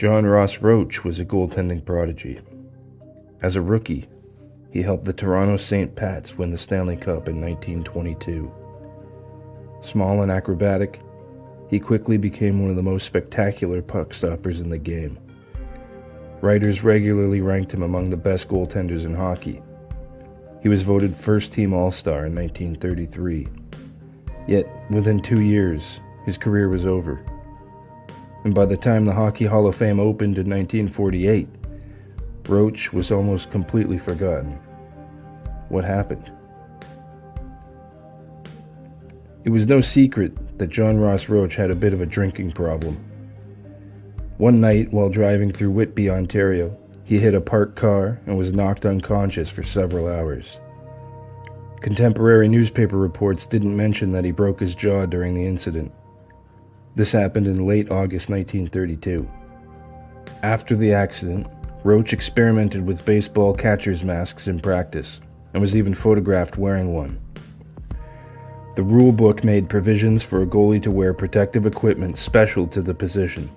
John Ross Roach was a goaltending prodigy. As a rookie, he helped the Toronto St. Pats win the Stanley Cup in 1922. Small and acrobatic, he quickly became one of the most spectacular puck stoppers in the game. Writers regularly ranked him among the best goaltenders in hockey. He was voted first-team All-Star in 1933. Yet, within 2 years, his career was over. And by the time the Hockey Hall of Fame opened in 1948, Roach was almost completely forgotten. What happened? It was no secret that John Ross Roach had a bit of a drinking problem. One night, while driving through Whitby, Ontario, he hit a parked car and was knocked unconscious for several hours. Contemporary newspaper reports didn't mention that he broke his jaw during the incident. This happened in late August 1932. After the accident, Roach experimented with baseball catcher's masks in practice, and was even photographed wearing one. The rule book made provisions for a goalie to wear protective equipment special to the position,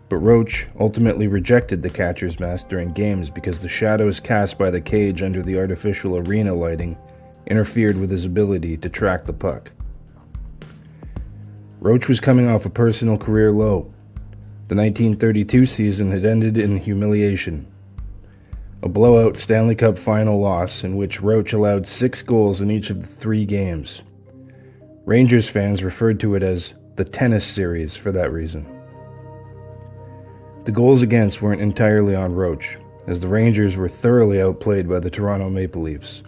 but Roach ultimately rejected the catcher's mask during games because the shadows cast by the cage under the artificial arena lighting interfered with his ability to track the puck. Roach was coming off a personal career low. The 1932 season had ended in humiliation. A blowout Stanley Cup final loss in which Roach allowed 6 goals in each of the 3 games. Rangers fans referred to it as the tennis series for that reason. The goals against weren't entirely on Roach, as the Rangers were thoroughly outplayed by the Toronto Maple Leafs.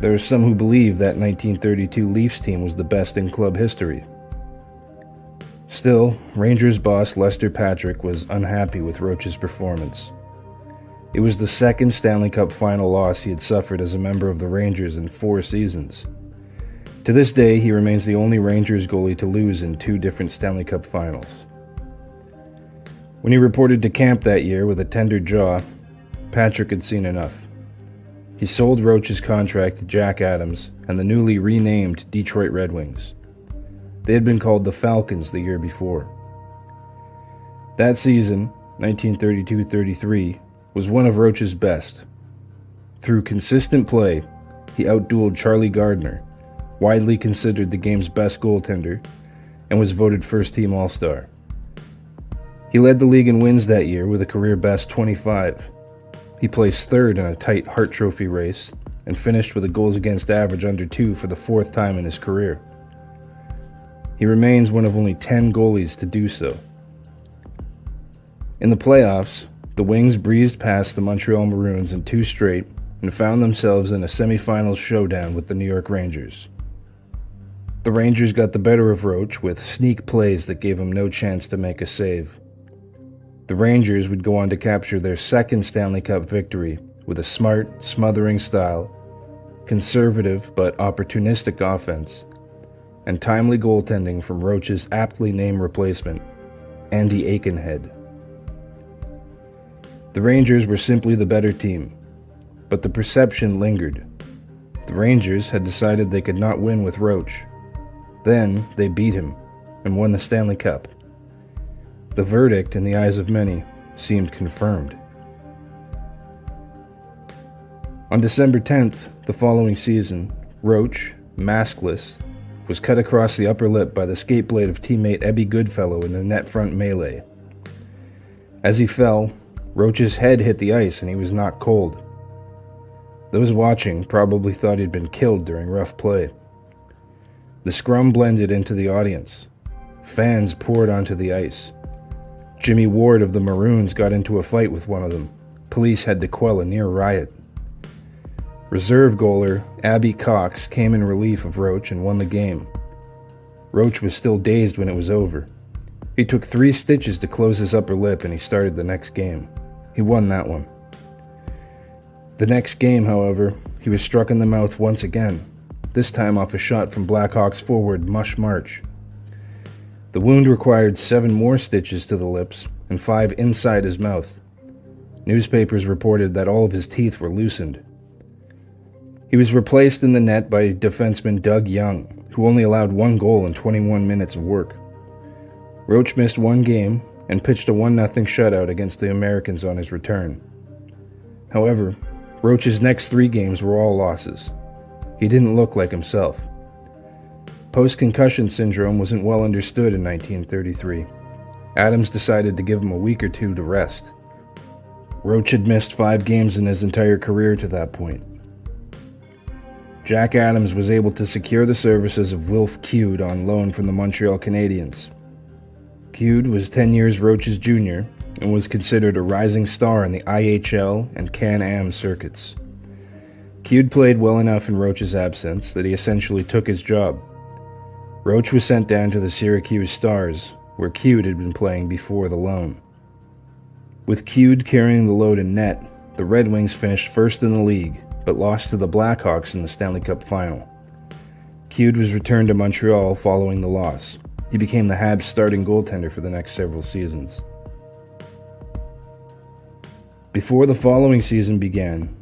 There are some who believe that 1932 Leafs team was the best in club history. Still, Rangers boss Lester Patrick was unhappy with Roach's performance. It was the second Stanley Cup final loss he had suffered as a member of the Rangers in 4 seasons. To this day, he remains the only Rangers goalie to lose in 2 different Stanley Cup finals. When he reported to camp that year with a tender jaw, Patrick had seen enough. He sold Roach's contract to Jack Adams and the newly renamed Detroit Red Wings. They had been called the Falcons the year before. That season, 1932-33, was one of Roach's best. Through consistent play, he outdueled Charlie Gardner, widely considered the game's best goaltender, and was voted first-team All-Star. He led the league in wins that year with a career-best 25. He placed third in a tight Hart Trophy race and finished with a goals-against average under 2 for the 4th time in his career. He remains one of only 10 goalies to do so. In the playoffs, the Wings breezed past the Montreal Maroons in 2 straight and found themselves in a semifinals showdown with the New York Rangers. The Rangers got the better of Roach with sneak plays that gave him no chance to make a save. The Rangers would go on to capture their 2nd Stanley Cup victory with a smart, smothering style, conservative but opportunistic offense, and timely goaltending from Roach's aptly named replacement, Andy Aikenhead. The Rangers were simply the better team, but the perception lingered. The Rangers had decided they could not win with Roach. Then they beat him and won the Stanley Cup. The verdict, in the eyes of many, seemed confirmed. On December 10th, the following season, Roach, maskless, was cut across the upper lip by the skate blade of teammate Ebby Goodfellow in a net front melee. As he fell, Roach's head hit the ice and he was knocked cold. Those watching probably thought he'd been killed during rough play. The scrum blended into the audience. Fans poured onto the ice. Jimmy Ward of the Maroons got into a fight with one of them. Police had to quell a near riot. Reserve goaler Abby Cox came in relief of Roach and won the game. Roach was still dazed when it was over. He took 3 stitches to close his upper lip and he started the next game. He won that one. The next game, however, he was struck in the mouth once again, this time off a shot from Blackhawks forward Mush March. The wound required 7 more stitches to the lips and 5 inside his mouth. Newspapers reported that all of his teeth were loosened. He was replaced in the net by defenseman Doug Young, who only allowed 1 goal in 21 minutes of work. Roach missed 1 game and pitched a 1-0 shutout against the Americans on his return. However, Roach's next 3 games were all losses. He didn't look like himself. Post-concussion syndrome wasn't well understood in 1933. Adams decided to give him a week or 2 to rest. Roach had missed 5 games in his entire career to that point. Jack Adams was able to secure the services of Wilf Cude on loan from the Montreal Canadiens. Cude was 10 years Roach's junior and was considered a rising star in the IHL and Can-Am circuits. Cude played well enough in Roach's absence that he essentially took his job. Roach was sent down to the Syracuse Stars, where Cude had been playing before the loan. With Cude carrying the load in net, the Red Wings finished first in the league, but lost to the Blackhawks in the Stanley Cup Final. Cude was returned to Montreal following the loss. He became the Habs' starting goaltender for the next several seasons. Before the following season began,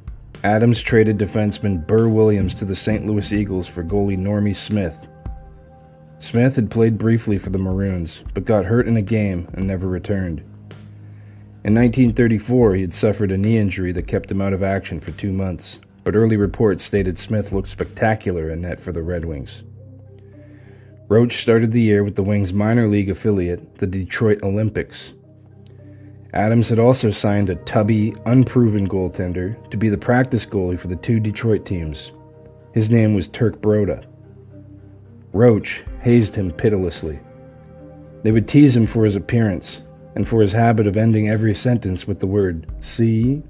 Adams traded defenseman Burr Williams to the St. Louis Eagles for goalie Normie Smith. Smith had played briefly for the Maroons, but got hurt in a game and never returned. In 1934, he had suffered a knee injury that kept him out of action for 2 months, but early reports stated Smith looked spectacular in net for the Red Wings. Roach started the year with the Wings' minor league affiliate, the Detroit Olympics. Adams had also signed a tubby, unproven goaltender to be the practice goalie for the 2 Detroit teams. His name was Turk Broda. Roach hazed him pitilessly. They would tease him for his appearance, and for his habit of ending every sentence with the word, "see?"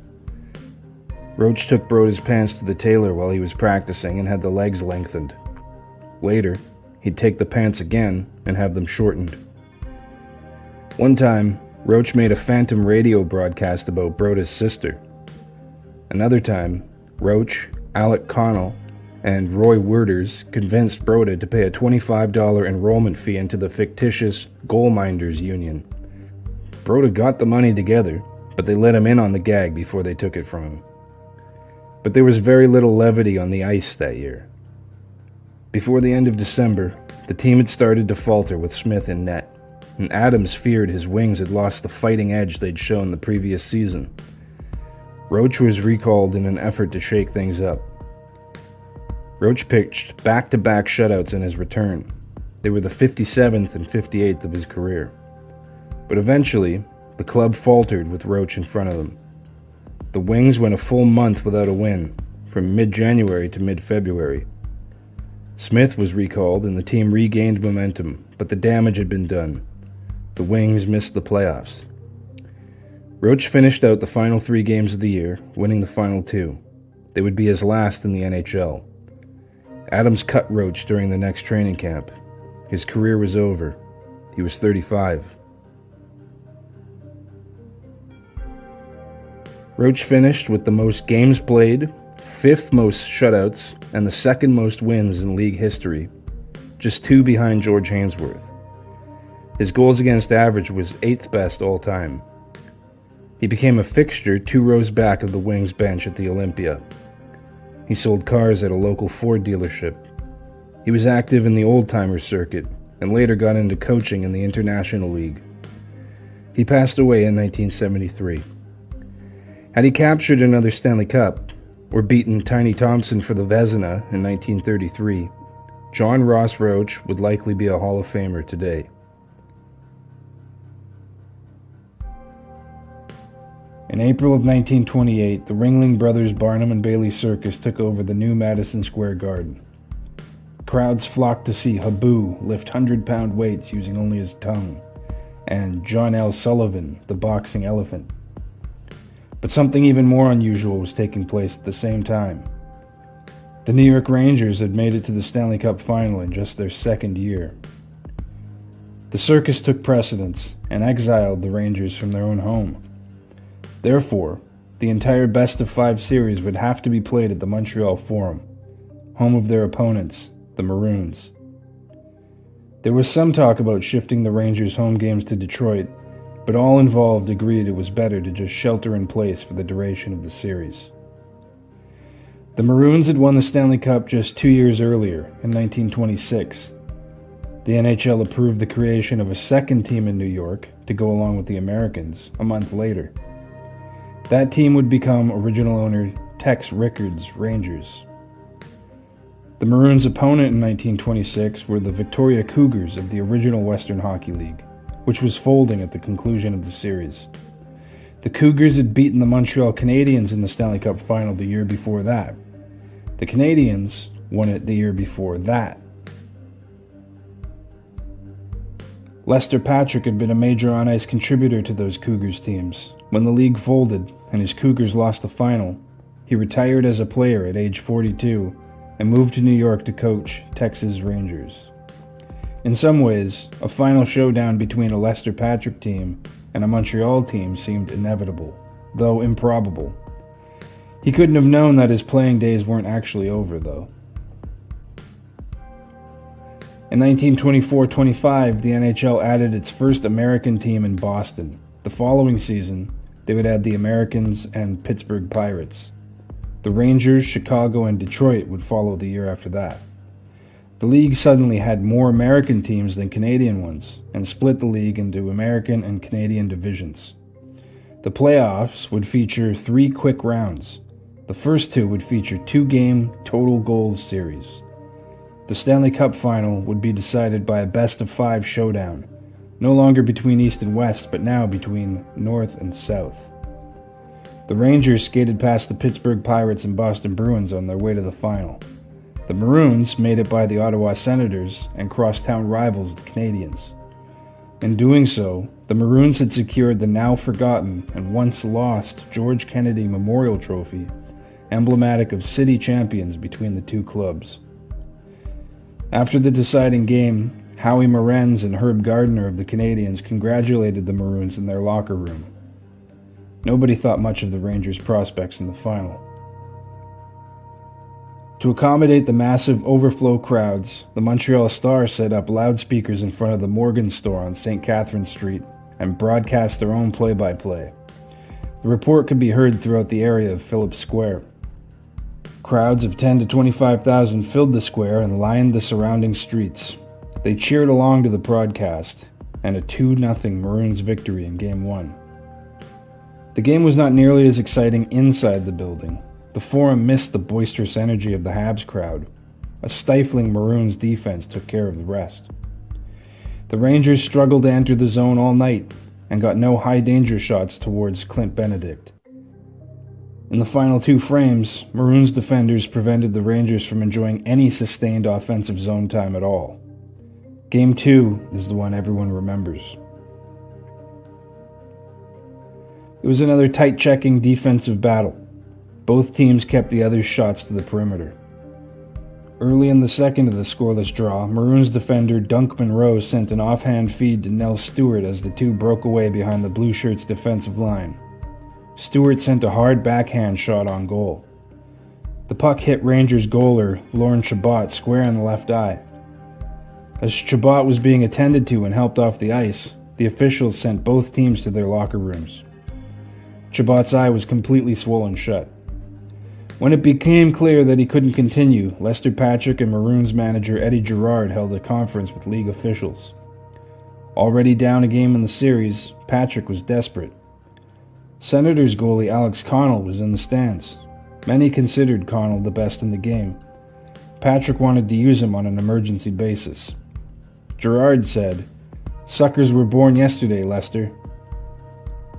Roach took Broda's pants to the tailor while he was practicing and had the legs lengthened. Later, he'd take the pants again and have them shortened. One time, Roach made a phantom radio broadcast about Broda's sister. Another time, Roach, Alec Connell, and Roy Werders convinced Broda to pay a $25 enrollment fee into the fictitious Goal Minders Union. Broda got the money together, but they let him in on the gag before they took it from him. But there was very little levity on the ice that year. Before the end of December, the team had started to falter with Smith in net, and Adams feared his Wings had lost the fighting edge they'd shown the previous season. Roach was recalled in an effort to shake things up. Roach pitched back-to-back shutouts in his return. They were the 57th and 58th of his career. But eventually, the club faltered with Roach in front of them. The Wings went a full month without a win, from mid-January to mid-February. Smith was recalled and the team regained momentum, but the damage had been done. The Wings missed the playoffs. Roach finished out the final 3 games of the year, winning the final 2. They would be his last in the NHL. Adams cut Roach during the next training camp. His career was over. He was 35. Roach finished with the most games played, 5th most shutouts, and the 2nd most wins in league history, just 2 behind George Hainsworth. His goals against average was 8th best all time. He became a fixture 2 rows back of the Wings bench at the Olympia. He sold cars at a local Ford dealership. He was active in the old-timer circuit and later got into coaching in the International League. He passed away in 1973. Had he captured another Stanley Cup, or beaten Tiny Thompson for the Vezina in 1933, John Ross Roach would likely be a Hall of Famer today. In April of 1928, the Ringling Brothers Barnum and Bailey Circus took over the new Madison Square Garden. Crowds flocked to see Habu lift 100-pound weights using only his tongue, and John L. Sullivan, the boxing elephant. But something even more unusual was taking place at the same time. The New York Rangers had made it to the Stanley Cup Final in just their 2nd year. The circus took precedence and exiled the Rangers from their own home. Therefore, the entire best-of-5 series would have to be played at the Montreal Forum, home of their opponents, the Maroons. There was some talk about shifting the Rangers' home games to Detroit, but all involved agreed it was better to just shelter in place for the duration of the series. The Maroons had won the Stanley Cup just 2 years earlier, in 1926. The NHL approved the creation of a second team in New York to go along with the Americans a month later. That team would become original owner Tex Rickard's Rangers. The Maroons' opponent in 1926 were the Victoria Cougars of the original Western Hockey League, which was folding at the conclusion of the series. The Cougars had beaten the Montreal Canadiens in the Stanley Cup Final the year before that. The Canadiens won it the year before that. Lester Patrick had been a major on-ice contributor to those Cougars teams. When the league folded and his Cougars lost the final, he retired as a player at age 42 and moved to New York to coach Texas Rangers. In some ways, a final showdown between a Lester Patrick team and a Montreal team seemed inevitable, though improbable. He couldn't have known that his playing days weren't actually over, though. In 1924-25, the NHL added its first American team in Boston. The following season, they would add the Americans and Pittsburgh Pirates. The Rangers, Chicago, and Detroit would follow the year after that. The league suddenly had more American teams than Canadian ones, and split the league into American and Canadian divisions. The playoffs would feature 3 quick rounds. The first 2 would feature 2-game total goals series. The Stanley Cup Final would be decided by a best-of-5 showdown, no longer between East and West, but now between North and South. The Rangers skated past the Pittsburgh Pirates and Boston Bruins on their way to the final. The Maroons made it by the Ottawa Senators and crosstown rivals, the Canadiens. In doing so, the Maroons had secured the now-forgotten and once-lost George Kennedy Memorial Trophy, emblematic of city champions between the two clubs. After the deciding game, Howie Morenz and Herb Gardner of the Canadiens congratulated the Maroons in their locker room. Nobody thought much of the Rangers' prospects in the final. To accommodate the massive overflow crowds, the Montreal Star set up loudspeakers in front of the Morgan store on St. Catherine Street and broadcast their own play-by-play. The report could be heard throughout the area of Phillips Square. Crowds of 10 to 25,000 filled the square and lined the surrounding streets. They cheered along to the broadcast and a 2-0 Maroons victory in Game 1. The game was not nearly as exciting inside the building. The Forum missed the boisterous energy of the Habs crowd. A stifling Maroons defense took care of the rest. The Rangers struggled to enter the zone all night and got no high-danger shots towards Clint Benedict. In the final 2 frames, Maroons defenders prevented the Rangers from enjoying any sustained offensive zone time at all. Game 2 is the one everyone remembers. It was another tight-checking defensive battle. Both teams kept the other's shots to the perimeter. Early in the second of the scoreless draw, Maroons defender Dunk Monroe sent an offhand feed to Nels Stewart as the two broke away behind the Blue Shirts' defensive line. Stewart sent a hard backhand shot on goal. The puck hit Rangers goaler Lorne Chabot square in the left eye. As Chabot was being attended to and helped off the ice, the officials sent both teams to their locker rooms. Chabot's eye was completely swollen shut. When it became clear that he couldn't continue, Lester Patrick and Maroons manager Eddie Girard held a conference with league officials. Already down a game in the series, Patrick was desperate. Senators goalie Alex Connell was in the stands. Many considered Connell the best in the game. Patrick wanted to use him on an emergency basis. Girard said, "Suckers were born yesterday, Lester."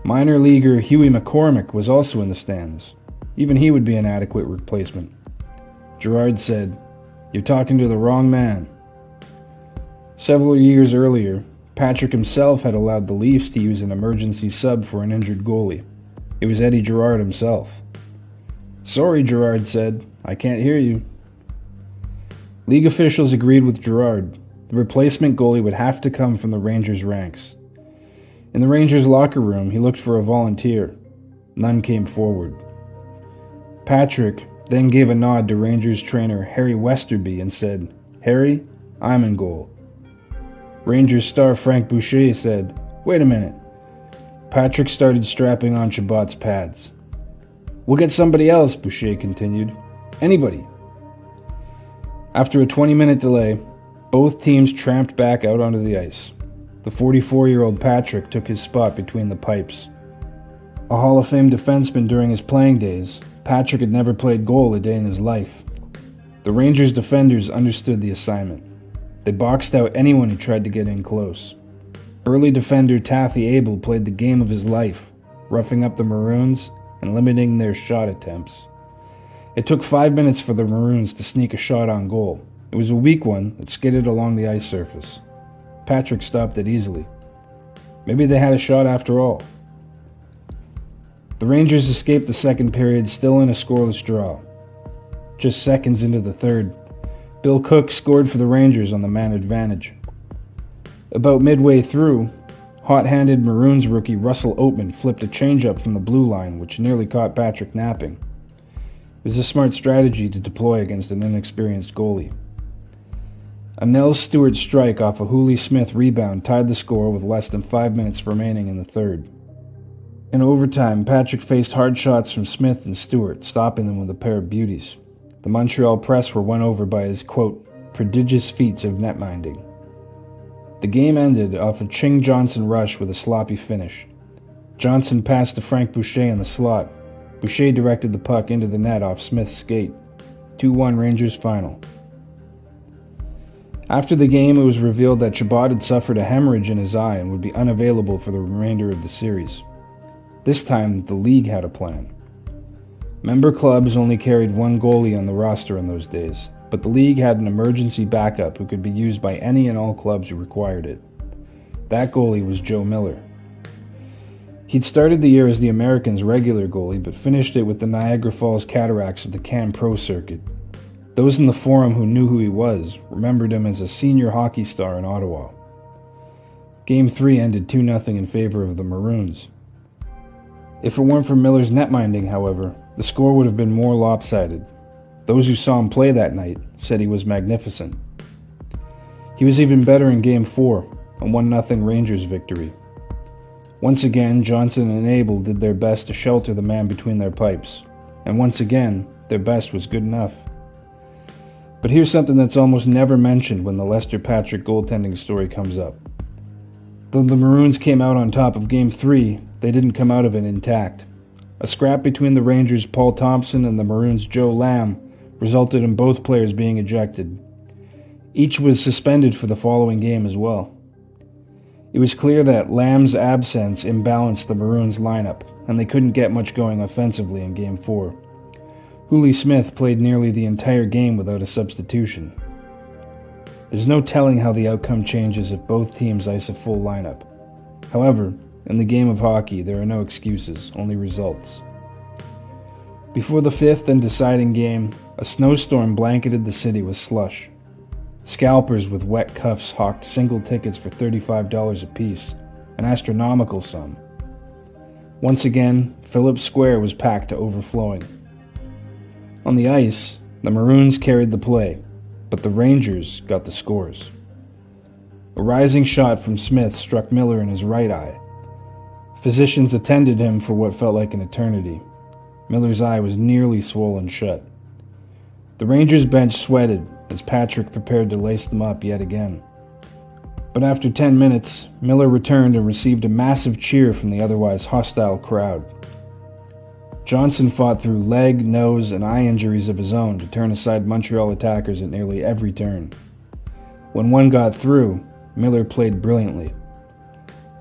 Minor leaguer Huey McCormick was also in the stands. Even he would be an adequate replacement. Girard said, "You're talking to the wrong man." Several years earlier, Patrick himself had allowed the Leafs to use an emergency sub for an injured goalie. It was Eddie Girard himself. "Sorry," Girard said, "I can't hear you." League officials agreed with Girard. The replacement goalie would have to come from the Rangers' ranks. In the Rangers' locker room, he looked for a volunteer. None came forward. Patrick then gave a nod to Rangers trainer Harry Westerby and said, "Harry, I'm in goal." Rangers star Frank Boucher said, "Wait a minute." Patrick started strapping on Chabot's pads. "We'll get somebody else," Boucher continued. "Anybody." After a 20-minute delay, Both teams tramped back out onto the ice. The 44-year-old Patrick took his spot between the pipes. A Hall of Fame defenseman during his playing days, Patrick had never played goal a day in his life. The Rangers defenders understood the assignment. They boxed out anyone who tried to get in close. Early defender Taffy Abel played the game of his life, roughing up the Maroons and limiting their shot attempts. It took 5 minutes for the Maroons to sneak a shot on goal. It was a weak one that skidded along the ice surface. Patrick stopped it easily. Maybe they had a shot after all. The Rangers escaped the second period still in a scoreless draw. Just seconds into the third, Bill Cook scored for the Rangers on the man advantage. About midway through, hot-handed Maroons rookie Russell Oatman flipped a changeup from the blue line, which nearly caught Patrick napping. It was a smart strategy to deploy against an inexperienced goalie. A Nels Stewart strike off a Hooley Smith rebound tied the score with less than 5 minutes remaining in the third. In overtime, Patrick faced hard shots from Smith and Stewart, stopping them with a pair of beauties. The Montreal press were won over by his, quote, prodigious feats of netminding. The game ended off a Ching Johnson rush with a sloppy finish. Johnson passed to Frank Boucher in the slot. Boucher directed the puck into the net off Smith's skate. 2-1 Rangers final. After the game, it was revealed that Chabot had suffered a hemorrhage in his eye and would be unavailable for the remainder of the series. This time, the league had a plan. Member clubs only carried one goalie on the roster in those days, but the league had an emergency backup who could be used by any and all clubs who required it. That goalie was Joe Miller. He'd started the year as the Americans' regular goalie, but finished it with the Niagara Falls Cataracts of the Can Pro circuit. Those in the forum who knew who he was remembered him as a senior hockey star in Ottawa. Game 3 ended 2-0 in favor of the Maroons. If it weren't for Miller's netminding, however, the score would have been more lopsided. Those who saw him play that night said he was magnificent. He was even better in Game 4, a 1-0 Rangers victory. Once again, Johnson and Abel did their best to shelter the man between their pipes, and once again, their best was good enough. But here's something that's almost never mentioned when the Lester Patrick goaltending story comes up. Though the Maroons came out on top of Game 3, they didn't come out of it intact. A scrap between the Rangers' Paul Thompson and the Maroons' Joe Lamb resulted in both players being ejected. Each was suspended for the following game as well. It was clear that Lamb's absence imbalanced the Maroons' lineup, and they couldn't get much going offensively in Game 4. Hooley Smith played nearly the entire game without a substitution. There's no telling how the outcome changes if both teams ice a full lineup. However, in the game of hockey, there are no excuses, only results. Before the fifth and deciding game, a snowstorm blanketed the city with slush. Scalpers with wet cuffs hawked single tickets for $35 apiece, an astronomical sum. Once again, Phillips Square was packed to overflowing. On the ice, the Maroons carried the play, but the Rangers got the scores. A rising shot from Smith struck Miller in his right eye. Physicians attended him for what felt like an eternity. Miller's eye was nearly swollen shut. The Rangers bench sweated as Patrick prepared to lace them up yet again. But after 10 minutes, Miller returned and received a massive cheer from the otherwise hostile crowd. Johnson fought through leg, nose, and eye injuries of his own to turn aside Montreal attackers at nearly every turn. When one got through, Miller played brilliantly.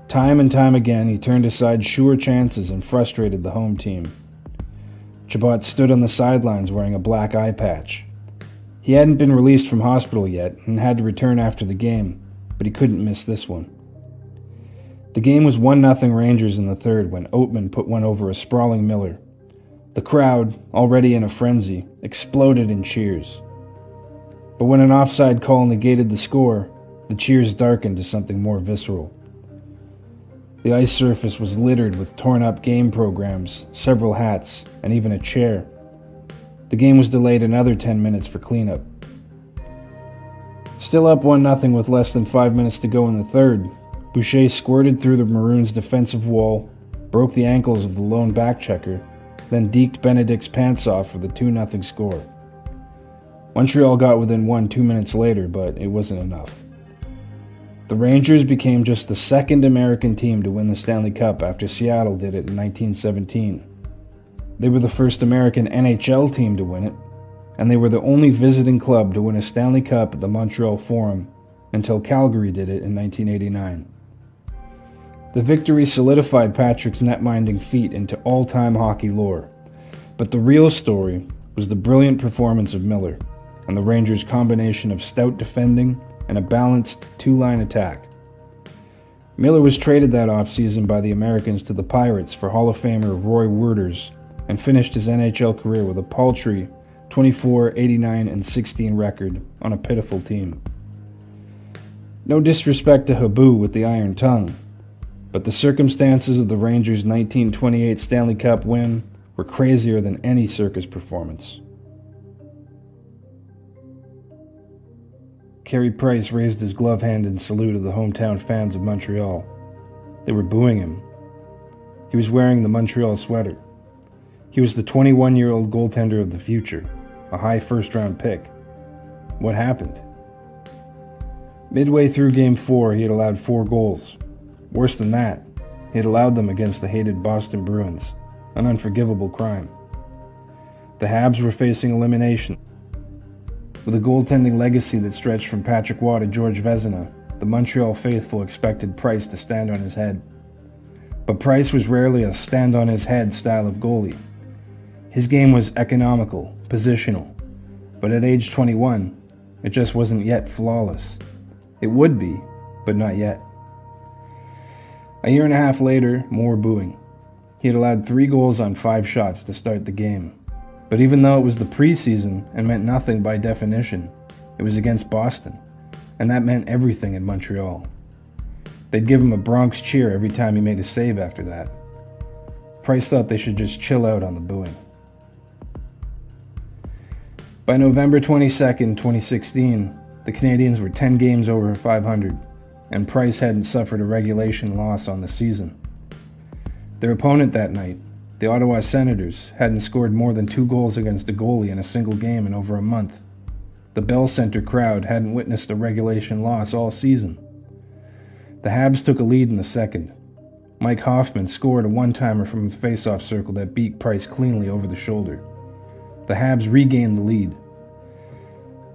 Time and time again, he turned aside sure chances and frustrated the home team. Chabot stood on the sidelines wearing a black eye patch. He hadn't been released from hospital yet and had to return after the game, but he couldn't miss this one. The game was 1-0 Rangers in the third when Oatman put one over a sprawling Miller. The crowd, already in a frenzy, exploded in cheers. But when an offside call negated the score, the cheers darkened to something more visceral. The ice surface was littered with torn-up game programs, several hats, and even a chair. The game was delayed another 10 minutes for cleanup. Still up 1-0 with less than 5 minutes to go in the third, Boucher squirted through the Maroons' defensive wall, broke the ankles of the lone backchecker, then deked Benedict's pants off for the 2-0 score. Montreal got within one 2 minutes later, but it wasn't enough. The Rangers became just the second American team to win the Stanley Cup after Seattle did it in 1917. They were the first American NHL team to win it, and they were the only visiting club to win a Stanley Cup at the Montreal Forum until Calgary did it in 1989. The victory solidified Patrick's net-minding feat into all-time hockey lore, but the real story was the brilliant performance of Miller and the Rangers' combination of stout defending and a balanced two-line attack. Miller was traded that offseason by the Americans to the Pirates for Hall of Famer Roy Werters and finished his NHL career with a paltry 24, 89, and 16 record on a pitiful team. No disrespect to Habu with the iron tongue, but the circumstances of the Rangers' 1928 Stanley Cup win were crazier than any circus performance. Carey Price raised his glove hand in salute of the hometown fans of Montreal. They were booing him. He was wearing the Montreal sweater. He was the 21-year-old goaltender of the future, a high first-round pick. What happened? Midway through Game 4, he had allowed 4 goals. Worse than that, he had allowed them against the hated Boston Bruins, an unforgivable crime. The Habs were facing elimination. With a goaltending legacy that stretched from Patrick Waugh to George Vezina, the Montreal faithful expected Price to stand on his head. But Price was rarely a stand-on-his-head style of goalie. His game was economical, positional, but at age 21, it just wasn't yet flawless. It would be, but not yet. A year and a half later, more booing. He had allowed 3 goals on 5 shots to start the game. But even though it was the preseason and meant nothing by definition, it was against Boston, and that meant everything in Montreal. They'd give him a Bronx cheer every time he made a save after that. Price thought they should just chill out on the booing. By November 22nd, 2016, the Canadiens were 10 games over 500, and Price hadn't suffered a regulation loss on the season. Their opponent that night, the Ottawa Senators, hadn't scored more than 2 goals against a goalie in a single game in over a month. The Bell Center crowd hadn't witnessed a regulation loss all season. The Habs took a lead in the second. Mike Hoffman scored a one-timer from the face-off circle that beat Price cleanly over the shoulder. The Habs regained the lead.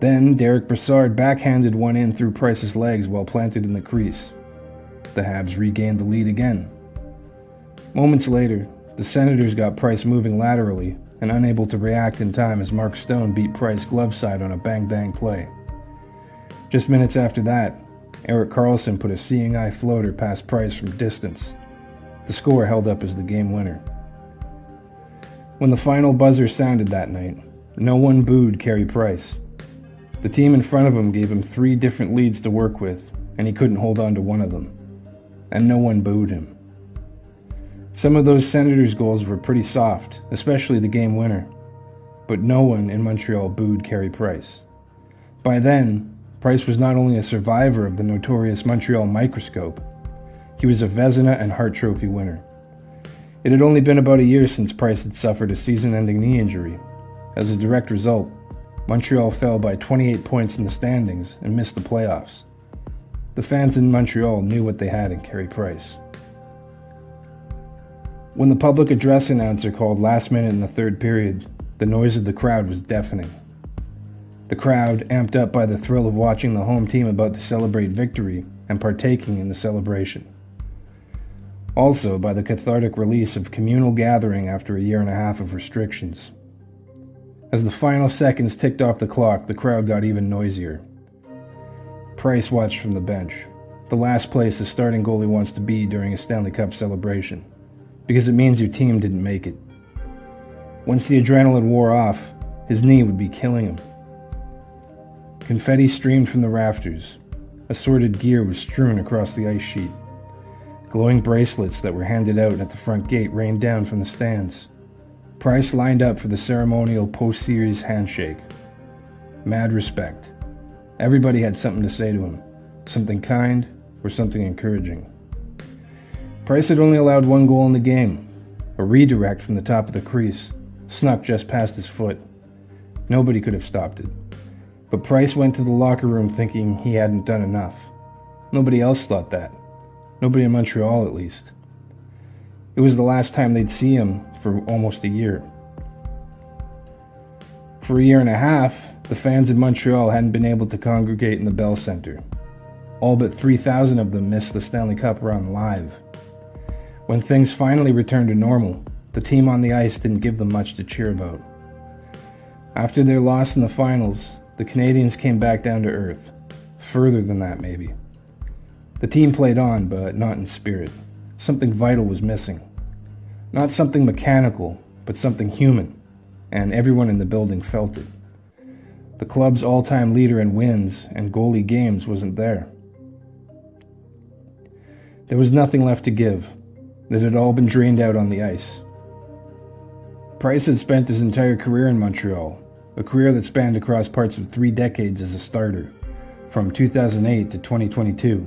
Then Derek Brassard backhanded one in through Price's legs while planted in the crease. The Habs regained the lead again. Moments later, the Senators got Price moving laterally and unable to react in time as Mark Stone beat Price glove side on a bang-bang play. Just minutes after that, Erik Karlsson put a seeing-eye floater past Price from distance. The score held up as the game winner. When the final buzzer sounded that night, no one booed Carey Price. The team in front of him gave him 3 different leads to work with, and he couldn't hold on to one of them. And no one booed him. Some of those Senators goals were pretty soft, especially the game winner, but no one in Montreal booed Carey Price. By then, Price was not only a survivor of the notorious Montreal microscope, he was a Vezina and Hart Trophy winner. It had only been about a year since Price had suffered a season-ending knee injury. As a direct result, Montreal fell by 28 points in the standings and missed the playoffs. The fans in Montreal knew what they had in Carey Price. When the public address announcer called last minute in the third period, the noise of the crowd was deafening. The crowd, amped up by the thrill of watching the home team about to celebrate victory and partaking in the celebration. Also by the cathartic release of communal gathering after a year and a half of restrictions. As the final seconds ticked off the clock, the crowd got even noisier. Price watched from the bench, the last place a starting goalie wants to be during a Stanley Cup celebration, because it means your team didn't make it. Once the adrenaline wore off, his knee would be killing him. Confetti streamed from the rafters. Assorted gear was strewn across the ice sheet. Glowing bracelets that were handed out at the front gate rained down from the stands. Price lined up for the ceremonial post-series handshake. Mad respect. Everybody had something to say to him, something kind or something encouraging. Price had only allowed 1 goal in the game, a redirect from the top of the crease, snuck just past his foot. Nobody could have stopped it. But Price went to the locker room thinking he hadn't done enough. Nobody else thought that. Nobody in Montreal, at least. It was the last time they'd see him for almost a year. For a year and a half, the fans in Montreal hadn't been able to congregate in the Bell Centre. All but 3,000 of them missed the Stanley Cup run live. When things finally returned to normal, the team on the ice didn't give them much to cheer about. After their loss in the finals, the Canadiens came back down to earth. Further than that, maybe. The team played on, but not in spirit. Something vital was missing. Not something mechanical, but something human, and everyone in the building felt it. The club's all-time leader in wins and goalie games wasn't there. There was nothing left to give. It had all been drained out on the ice. Price had spent his entire career in Montreal, a career that spanned across parts of 3 decades as a starter, from 2008 to 2022.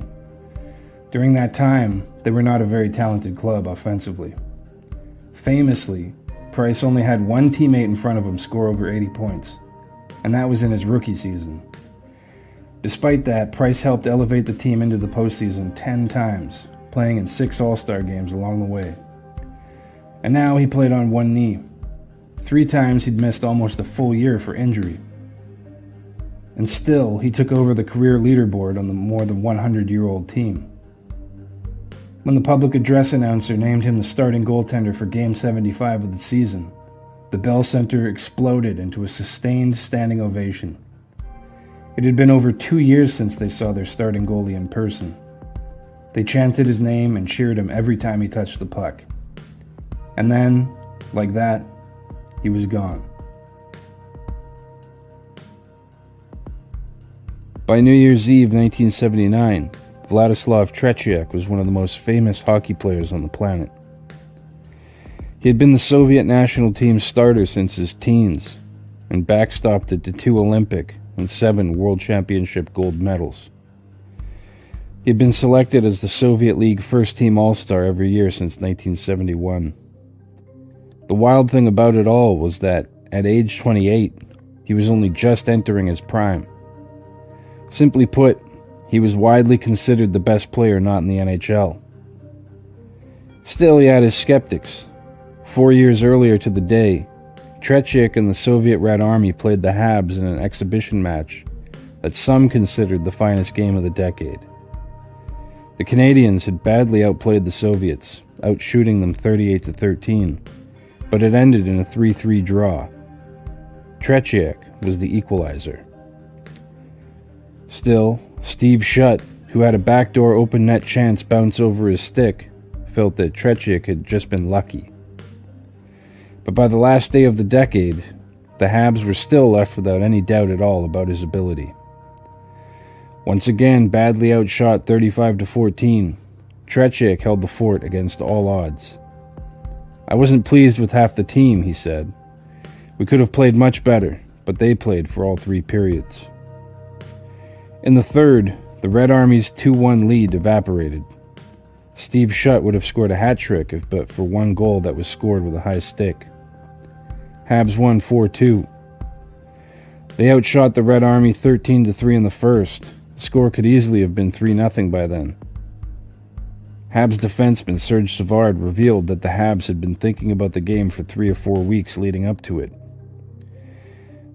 During that time, they were not a very talented club offensively. Famously, Price only had one teammate in front of him score over 80 points, and that was in his rookie season. Despite that, Price helped elevate the team into the postseason 10 times, playing in 6 All-Star games along the way. And now he played on one knee. 3 times he'd missed almost a full year for injury. And still, he took over the career leaderboard on the more than 100-year-old team. When the public address announcer named him the starting goaltender for Game 75 of the season, the Bell Centre exploded into a sustained standing ovation. It had been over 2 years since they saw their starting goalie in person. They chanted his name and cheered him every time he touched the puck. And then, like that, he was gone. By New Year's Eve 1979, Vladislav Tretiak was one of the most famous hockey players on the planet. He had been the Soviet national team's starter since his teens, and backstopped it to 2 Olympic and 7 World Championship gold medals. He had been selected as the Soviet League first-team All-Star every year since 1971. The wild thing about it all was that, at age 28, he was only just entering his prime. Simply put, he was widely considered the best player not in the NHL. Still, he had his skeptics. 4 years earlier to the day, Tretiak and the Soviet Red Army played the Habs in an exhibition match that some considered the finest game of the decade. The Canadiens had badly outplayed the Soviets, outshooting them 38-13, but it ended in a 3-3 draw. Tretiak was the equalizer. Still, Steve Shutt, who had a backdoor open net chance bounce over his stick, felt that Tretiak had just been lucky. But by the last day of the decade, the Habs were still left without any doubt at all about his ability. Once again badly outshot 35-14, Tretiak held the fort against all odds. "I wasn't pleased with half the team," he said. "We could have played much better, but they played for all 3 periods." In the third, the Red Army's 2-1 lead evaporated. Steve Shutt would have scored a hat-trick if but for one goal that was scored with a high stick. Habs won 4-2. They outshot the Red Army 13-3 in the first. The score could easily have been 3-0 by then. Habs defenseman Serge Savard revealed that the Habs had been thinking about the game for 3 or 4 weeks leading up to it.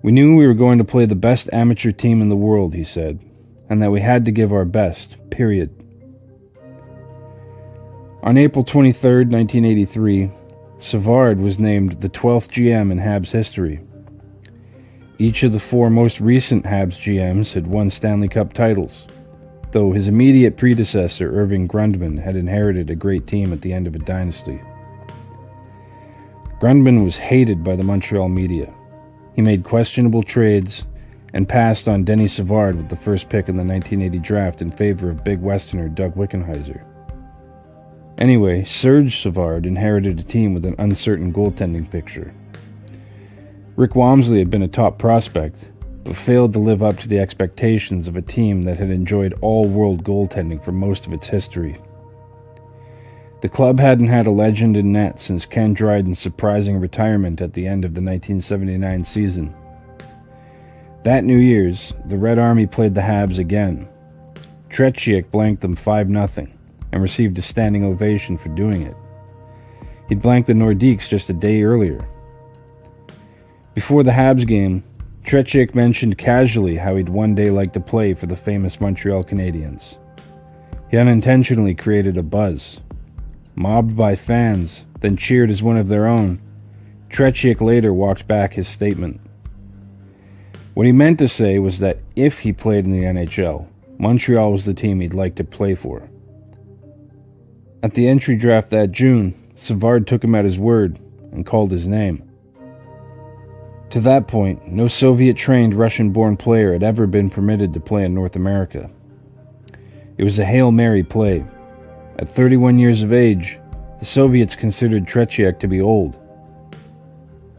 "We knew we were going to play the best amateur team in the world," he said, "and that we had to give our best, period." On April 23, 1983, Savard was named the 12th GM in Habs history. Each of the 4 most recent Habs GMs had won Stanley Cup titles, though his immediate predecessor, Irving Grundman, had inherited a great team at the end of a dynasty. Grundman was hated by the Montreal media. He made questionable trades and passed on Denny Savard with the first pick in the 1980 draft in favor of big Westerner Doug Wickenheiser. Anyway, Serge Savard inherited a team with an uncertain goaltending picture. Rick Wamsley had been a top prospect, but failed to live up to the expectations of a team that had enjoyed all-world goaltending for most of its history. The club hadn't had a legend in net since Ken Dryden's surprising retirement at the end of the 1979 season. That New Year's, the Red Army played the Habs again. Tretiak blanked them 5-0 and received a standing ovation for doing it. He'd blanked the Nordiques just a day earlier. Before the Habs game, Tretiak mentioned casually how he'd one day like to play for the famous Montreal Canadiens. He unintentionally created a buzz. Mobbed by fans, then cheered as one of their own, Tretiak later walked back his statement. What he meant to say was that if he played in the NHL, Montreal was the team he'd like to play for. At the entry draft that June, Savard took him at his word and called his name. To that point, no Soviet-trained Russian-born player had ever been permitted to play in North America. It was a Hail Mary play. At 31 years of age, the Soviets considered Tretiak to be old.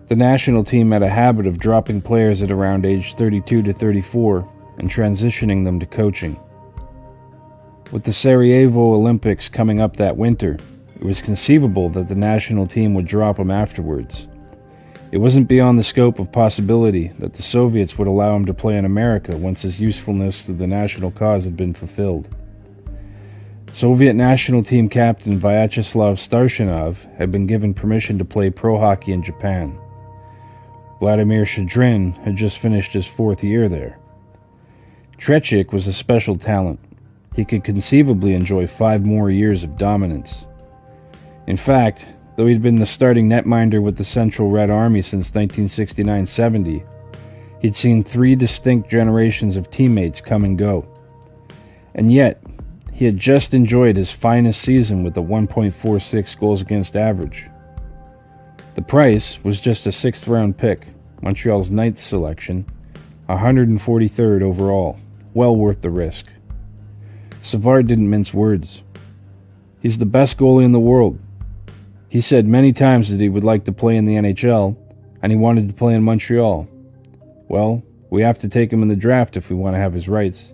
The national team had a habit of dropping players at around age 32 to 34 and transitioning them to coaching. With the Sarajevo Olympics coming up that winter, it was conceivable that the national team would drop him afterwards. It wasn't beyond the scope of possibility that the Soviets would allow him to play in America once his usefulness to the national cause had been fulfilled. Soviet national team captain Vyacheslav Starshinov had been given permission to play pro hockey in Japan. Vladimir Shadrin had just finished his 4th year there. Tretiak was a special talent. He could conceivably enjoy 5 more years of dominance. In fact, though he'd been the starting netminder with the Central Red Army since 1969-70, he'd seen 3 distinct generations of teammates come and go. And yet, he had just enjoyed his finest season with a 1.46 goals against average. The price was just a 6th-round pick, Montreal's 9th selection, 143rd overall, well worth the risk. Savard didn't mince words. He's the best goalie in the world. He said many times that he would like to play in the NHL, and he wanted to play in Montreal. Well, we have to take him in the draft if we want to have his rights.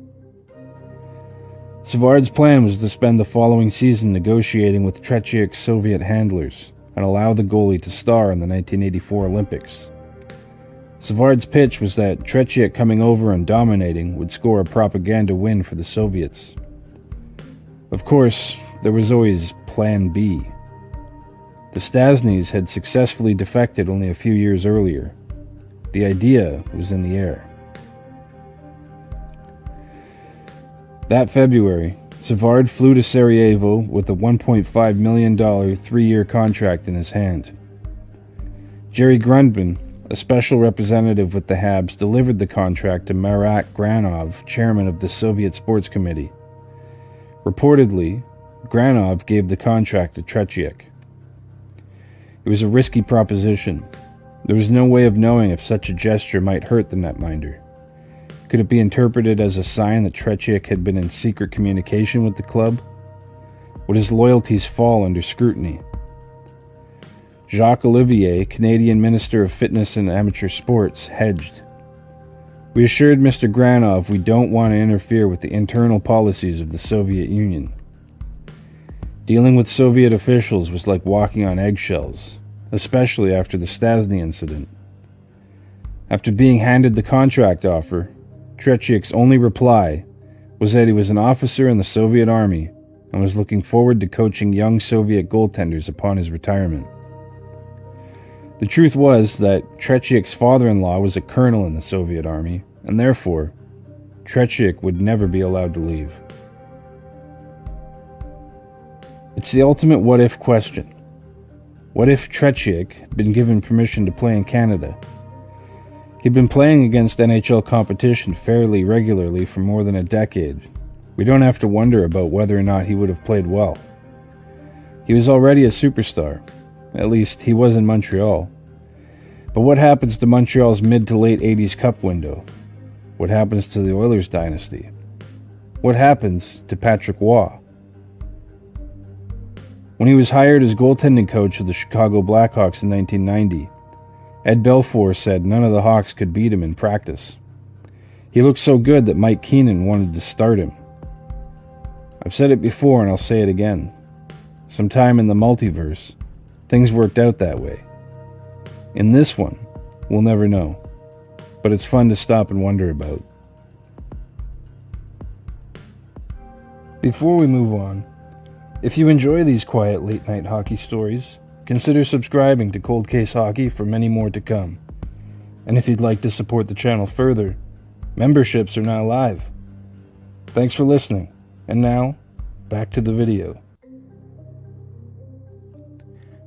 Savard's plan was to spend the following season negotiating with Tretiak's Soviet handlers and allow the goalie to star in the 1984 Olympics. Savard's pitch was that Tretiak coming over and dominating would score a propaganda win for the Soviets. Of course, there was always Plan B. The Stasnys had successfully defected only a few years earlier. The idea was in the air. That February, Savard flew to Sarajevo with a $1.5 million 3-year contract in his hand. Jerry Grundman, a special representative with the Habs, delivered the contract to Marat Granov, chairman of the Soviet Sports Committee. Reportedly, Granov gave the contract to Tretiak. It was a risky proposition. There was no way of knowing if such a gesture might hurt the netminder. Could it be interpreted as a sign that Tretiak had been in secret communication with the club? Would his loyalties fall under scrutiny? Jacques Olivier, Canadian Minister of Fitness and Amateur Sports, hedged. We assured Mr. Granov we don't want to interfere with the internal policies of the Soviet Union. Dealing with Soviet officials was like walking on eggshells, especially after the Stasny incident. After being handed the contract offer, Tretiak's only reply was that he was an officer in the Soviet Army and was looking forward to coaching young Soviet goaltenders upon his retirement. The truth was that Tretiak's father-in-law was a colonel in the Soviet Army, and therefore, Tretiak would never be allowed to leave. It's the ultimate what-if question. What if Tretiak had been given permission to play in Canada? He'd been playing against NHL competition fairly regularly for more than a decade. We don't have to wonder about whether or not he would have played well. He was already a superstar. At least, he was in Montreal. But what happens to Montreal's mid to late 80s Cup window? What happens to the Oilers dynasty? What happens to Patrick Waugh? When he was hired as goaltending coach of the Chicago Blackhawks in 1990, Ed Belfour said none of the Hawks could beat him in practice. He looked so good that Mike Keenan wanted to start him. I've said it before and I'll say it again. Sometime in the multiverse, things worked out that way. In this one, we'll never know. but it's fun to stop and wonder about. Before we move on, if you enjoy these quiet late-night hockey stories, consider subscribing to Cold Case Hockey for many more to come. And if you'd like to support the channel further, memberships are now live. Thanks for listening, and now, back to the video.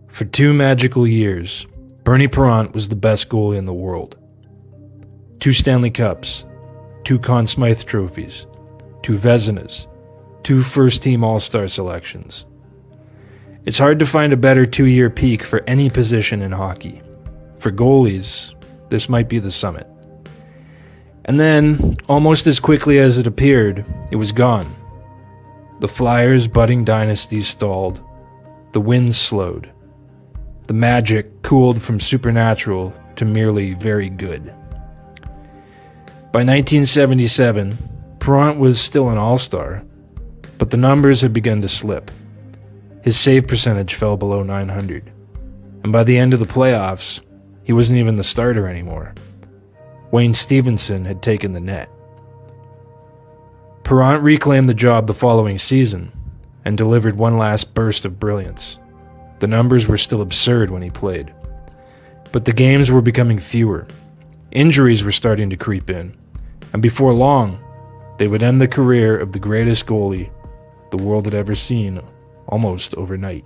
For 2 magical years, Bernie Parent was the best goalie in the world. 2 Stanley Cups, 2 Conn Smythe trophies, 2 Vezinas, 2 first-team All-Star selections. It's hard to find a better 2-year peak for any position in hockey. For goalies, this might be the summit. And then, almost as quickly as it appeared, it was gone. The Flyers' budding dynasty stalled. The winds slowed. The magic cooled from supernatural to merely very good. By 1977, Parent was still an all-star, but the numbers had begun to slip. His save percentage fell below .900, and by the end of the playoffs, he wasn't even the starter anymore. Wayne Stevenson had taken the net. Parent reclaimed the job the following season and delivered one last burst of brilliance. The numbers were still absurd when he played, but the games were becoming fewer. Injuries were starting to creep in, and before long, they would end the career of the greatest goalie the world had ever seen almost overnight.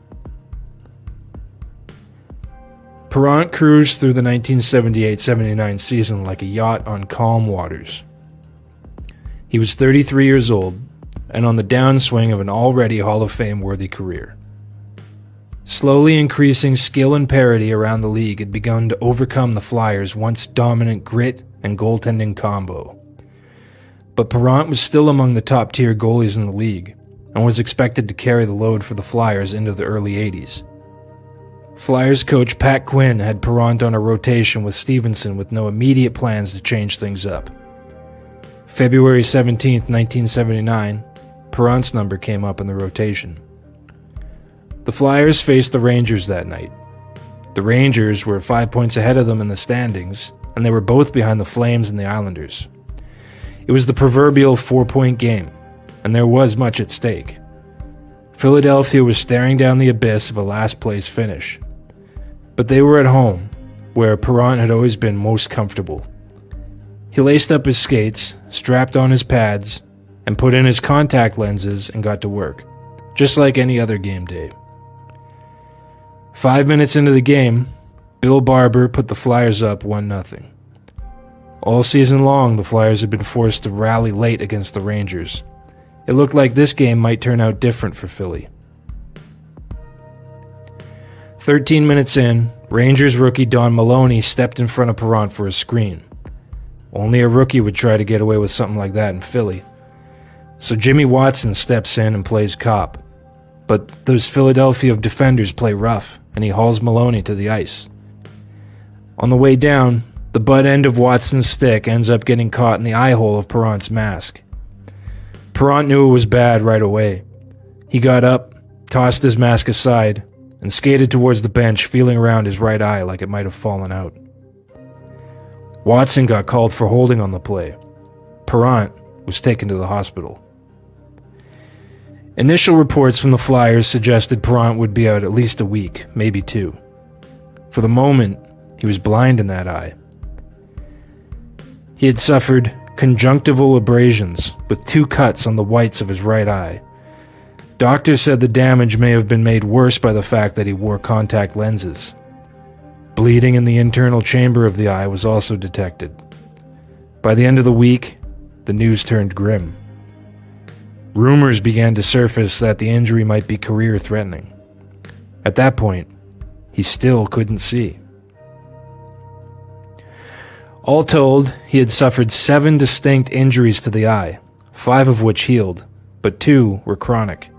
Parent cruised through the 1978-79 season like a yacht on calm waters. He was 33 years old and on the downswing of an already Hall of Fame-worthy career. Slowly increasing skill and parity around the league had begun to overcome the Flyers' once dominant grit and goaltending combo. But Parent was still among the top-tier goalies in the league and was expected to carry the load for the Flyers into the early 80s. Flyers coach Pat Quinn had Parent on a rotation with Stevenson with no immediate plans to change things up. February 17, 1979, Parent's number came up in the rotation. The Flyers faced the Rangers that night. The Rangers were 5 points ahead of them in the standings, and they were both behind the Flames and the Islanders. It was the proverbial 4-point game, and there was much at stake. Philadelphia was staring down the abyss of a last-place finish. But they were at home, where Parent had always been most comfortable. He laced up his skates, strapped on his pads, and put in his contact lenses and got to work, just like any other game day. 5 minutes into the game, Bill Barber put the Flyers up 1-0. All season long, the Flyers had been forced to rally late against the Rangers. It looked like this game might turn out different for Philly. 13 minutes in, Rangers rookie Don Maloney stepped in front of Parent for a screen. Only a rookie would try to get away with something like that in Philly. So Jimmy Watson steps in and plays cop. But those Philadelphia defenders play rough, and he hauls Maloney to the ice. On the way down, the butt end of Watson's stick ends up getting caught in the eye hole of Parent's mask. Parent knew it was bad right away. He got up, tossed his mask aside, and skated towards the bench, feeling around his right eye like it might have fallen out. Watson got called for holding on the play. Parent was taken to the hospital. Initial reports from the Flyers suggested Parent would be out at least a week, maybe 2. For the moment, he was blind in that eye. He had suffered conjunctival abrasions with 2 cuts on the whites of his right eye. Doctors said the damage may have been made worse by the fact that he wore contact lenses. Bleeding in the internal chamber of the eye was also detected. By the end of the week, the news turned grim. Rumors began to surface that the injury might be career-threatening. At that point, he still couldn't see. All told, he had suffered 7 distinct injuries to the eye, 5 of which healed, but 2 were chronic.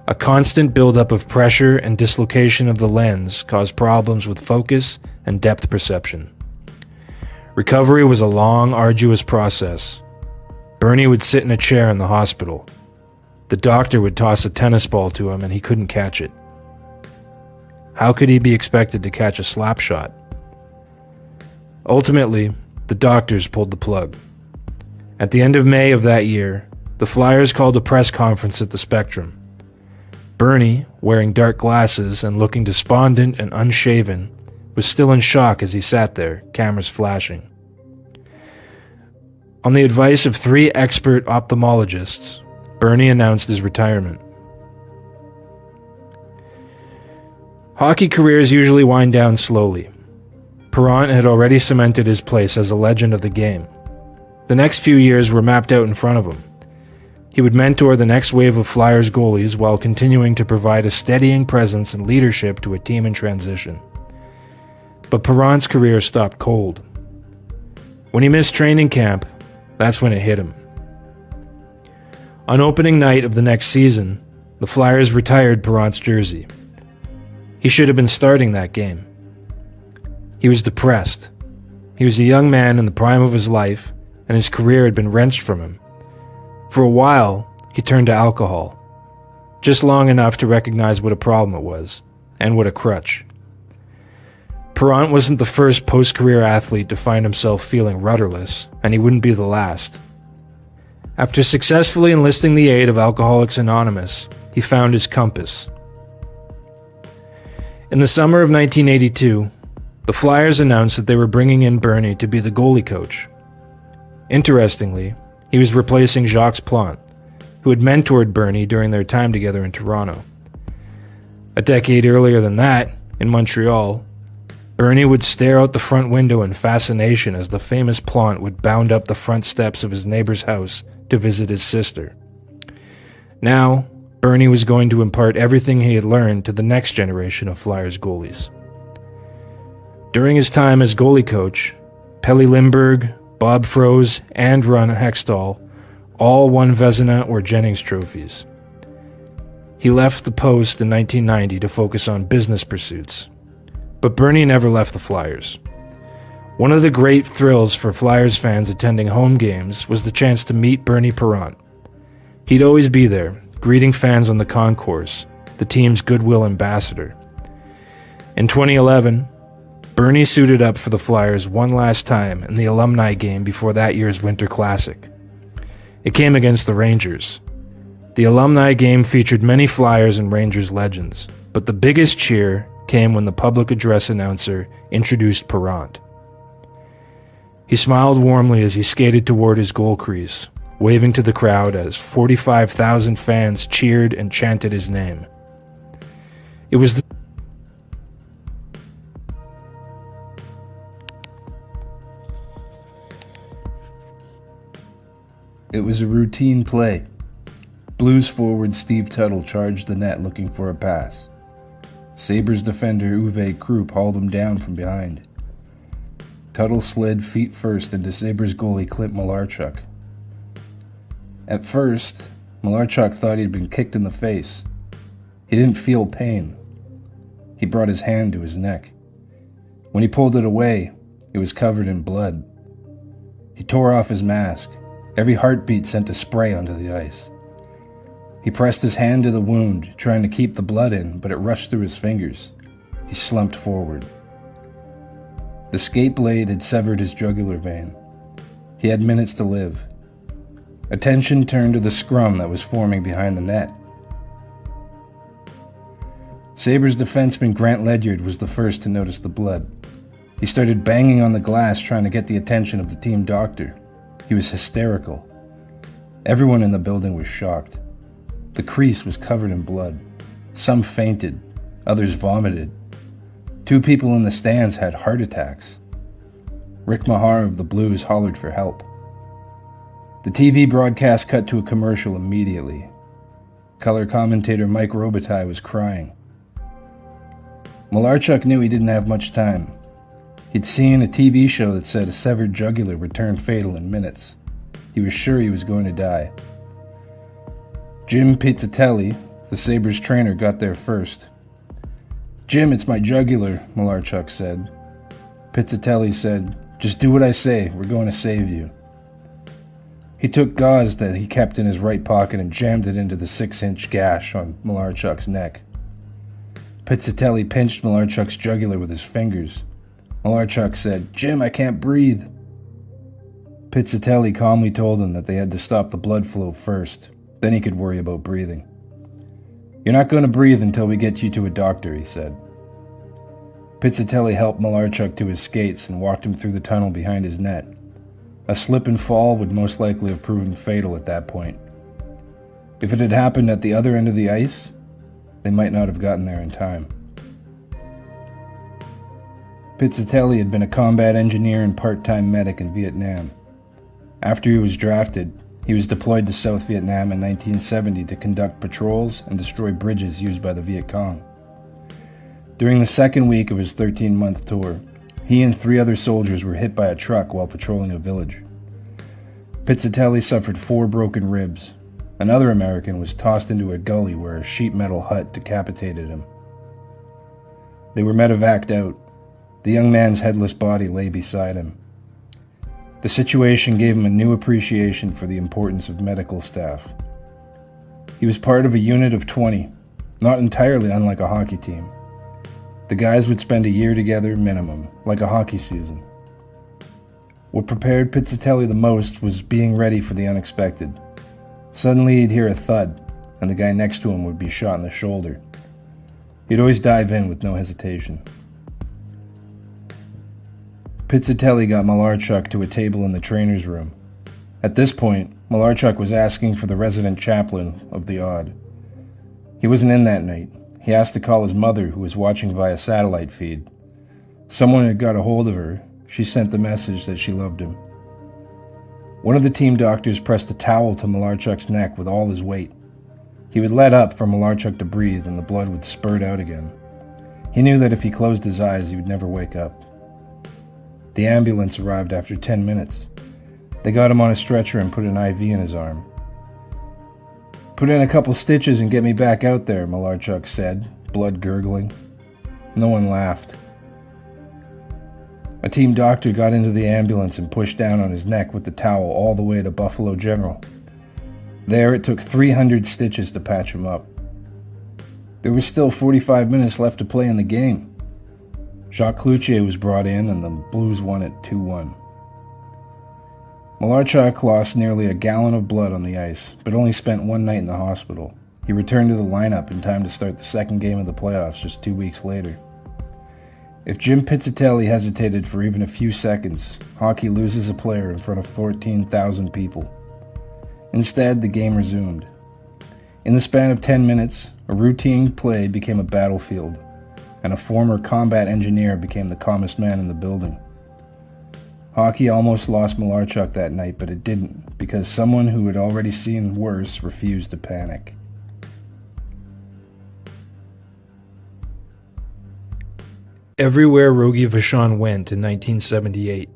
A constant buildup of pressure and dislocation of the lens caused problems with focus and depth perception. Recovery was a long, arduous process. Bernie would sit in a chair in the hospital. The doctor would toss a tennis ball to him and he couldn't catch it. How could he be expected to catch a slap shot? Ultimately, the doctors pulled the plug. At the end of May of that year, the Flyers called a press conference at the Spectrum. Bernie, wearing dark glasses and looking despondent and unshaven, was still in shock as he sat there, cameras flashing. On the advice of 3 expert ophthalmologists, Bernie announced his retirement. Hockey careers usually wind down slowly. Perron had already cemented his place as a legend of the game. The next few years were mapped out in front of him. He would mentor the next wave of Flyers goalies while continuing to provide a steadying presence and leadership to a team in transition. But Perron's career stopped cold. When he missed training camp, that's when it hit him. On opening night of the next season, the Flyers retired Perron's jersey. He should have been starting that game. He was depressed. He was a young man in the prime of his life, and his career had been wrenched from him. For a while, he turned to alcohol, just long enough to recognize what a problem it was, and what a crutch. Perron wasn't the first post-career athlete to find himself feeling rudderless, and he wouldn't be the last. After successfully enlisting the aid of Alcoholics Anonymous, he found his compass. In the summer of 1982, the Flyers announced that they were bringing in Bernie to be the goalie coach. Interestingly, he was replacing Jacques Plante, who had mentored Bernie during their time together in Toronto. A decade earlier than that, in Montreal, Bernie would stare out the front window in fascination as the famous Plante would bound up the front steps of his neighbor's house to visit his sister. Now, Bernie was going to impart everything he had learned to the next generation of Flyers goalies. During his time as goalie coach, Pelle Lindbergh, Bob Froese, and Ron Hextall all won Vezina or Jennings trophies. He left the post in 1990 to focus on business pursuits. But Bernie never left the Flyers. One of the great thrills for Flyers fans attending home games was the chance to meet Bernie Perron. He'd always be there, greeting fans on the concourse, the team's goodwill ambassador. In 2011, Bernie suited up for the Flyers one last time in the alumni game before that year's Winter Classic. It came against the Rangers. The alumni game featured many Flyers and Rangers legends, but the biggest cheer came when the public address announcer introduced Perron. He smiled warmly as he skated toward his goal crease, waving to the crowd as 45,000 fans cheered and chanted his name. It was a routine play. Blues forward Steve Tuttle charged the net looking for a pass. Sabres defender Uwe Krupp hauled him down from behind. Tuttle slid feet first into Sabres goalie Clint Malarchuk. At first, Malarchuk thought he'd been kicked in the face. He didn't feel pain. He brought his hand to his neck. When he pulled it away, it was covered in blood. He tore off his mask. Every heartbeat sent a spray onto the ice. He pressed his hand to the wound, trying to keep the blood in, but it rushed through his fingers. He slumped forward. The skate blade had severed his jugular vein. He had minutes to live. Attention turned to the scrum that was forming behind the net. Sabres defenseman Grant Ledyard was the first to notice the blood. He started banging on the glass trying to get the attention of the team doctor. He was hysterical. Everyone in the building was shocked. The crease was covered in blood. Some fainted. Others vomited. 2 people in the stands had heart attacks. Rick Mahar of the Blues hollered for help. The TV broadcast cut to a commercial immediately. Color commentator Mike Robitaille was crying. Malarchuk knew he didn't have much time. He'd seen a TV show that said a severed jugular would turn fatal in minutes. He was sure he was going to die. Jim Pizzatelli, the Sabres trainer, got there first. "Jim, it's my jugular," Malarchuk said. Pizzatelli said, "Just do what I say. We're going to save you." He took gauze that he kept in his right pocket and jammed it into the 6-inch gash on Malarchuk's neck. Pizzatelli pinched Malarchuk's jugular with his fingers. Malarchuk said, "Jim, I can't breathe." Pizzatelli calmly told him that they had to stop the blood flow first, then he could worry about breathing. "You're not going to breathe until we get you to a doctor," he said. Pizzatelli helped Malarchuk to his skates and walked him through the tunnel behind his net. A slip and fall would most likely have proven fatal at that point. If it had happened at the other end of the ice, they might not have gotten there in time. Pizzatelli had been a combat engineer and part-time medic in Vietnam. After he was drafted, he was deployed to South Vietnam in 1970 to conduct patrols and destroy bridges used by the Viet Cong. During the second week of his 13-month tour, he and 3 other soldiers were hit by a truck while patrolling a village. Pizzatelli suffered 4 broken ribs. Another American was tossed into a gully where a sheet metal hut decapitated him. They were medevaced out. The young man's headless body lay beside him. The situation gave him a new appreciation for the importance of medical staff. He was part of a unit of 20, not entirely unlike a hockey team. The guys would spend a year together minimum, like a hockey season. What prepared Pizzatelli the most was being ready for the unexpected. Suddenly he'd hear a thud, and the guy next to him would be shot in the shoulder. He'd always dive in with no hesitation. Pizzatelli got Malarchuk to a table in the trainer's room. At this point, Malarchuk was asking for the resident chaplain of the odd. He wasn't in that night. He asked to call his mother, who was watching via satellite feed. Someone had got a hold of her. She sent the message that she loved him. One of the team doctors pressed a towel to Malarchuk's neck with all his weight. He would let up for Malarchuk to breathe, and the blood would spurt out again. He knew that if he closed his eyes, he would never wake up. The ambulance arrived after 10 minutes. They got him on a stretcher and put an IV in his arm. "Put in a couple stitches and get me back out there," Malarchuk said, blood gurgling. No one laughed. A team doctor got into the ambulance and pushed down on his neck with the towel all the way to Buffalo General. There it took 300 stitches to patch him up. There was still 45 minutes left to play in the game. Jacques Cloutier was brought in and the Blues won it 2-1. Malarchuk lost nearly a gallon of blood on the ice, but only spent 1 night in the hospital. He returned to the lineup in time to start the second game of the playoffs just 2 weeks later. If Jim Pizzatelli hesitated for even a few seconds, hockey loses a player in front of 14,000 people. Instead, the game resumed. In the span of 10 minutes, a routine play became a battlefield, and a former combat engineer became the calmest man in the building. Hockey almost lost Malarchuk that night, but it didn't, because someone who had already seen worse refused to panic. Everywhere Rogie Vachon went in 1978,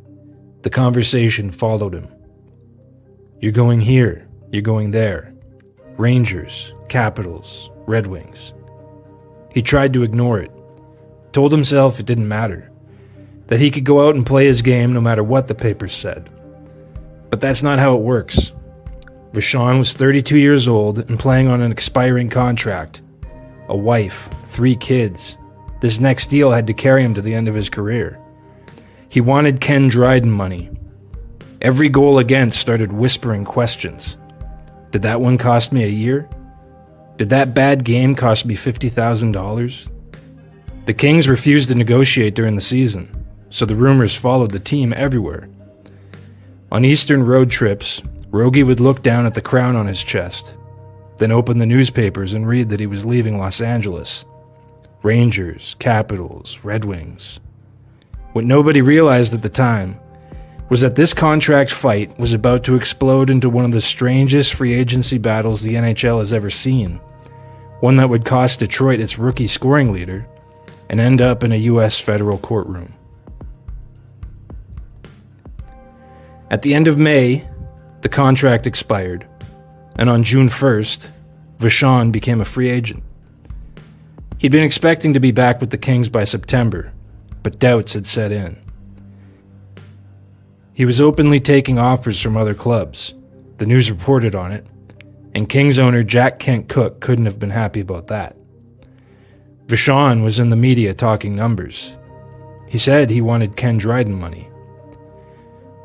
the conversation followed him. You're going here, you're going there. Rangers, Capitals, Red Wings. He tried to ignore it, told himself it didn't matter, that he could go out and play his game no matter what the papers said. But that's not how it works. Vachon was 32 years old and playing on an expiring contract. A wife, 3 kids. This next deal had to carry him to the end of his career. He wanted Ken Dryden money. Every goal against started whispering questions. Did that one cost me a year? Did that bad game cost me $50,000? The Kings refused to negotiate during the season, so the rumors followed the team everywhere. On Eastern road trips, Rogie would look down at the crown on his chest, then open the newspapers and read that he was leaving Los Angeles. Rangers, Capitals, Red Wings. What nobody realized at the time was that this contract fight was about to explode into one of the strangest free agency battles the NHL has ever seen, one that would cost Detroit its rookie scoring leader and end up in a U.S. federal courtroom. At the end of May, the contract expired, and on June 1st, Vachon became a free agent. He'd been expecting to be back with the Kings by September, but doubts had set in. He was openly taking offers from other clubs. The news reported on it, and Kings owner Jack Kent Cooke couldn't have been happy about that. Vachon was in the media talking numbers. He said he wanted Ken Dryden money.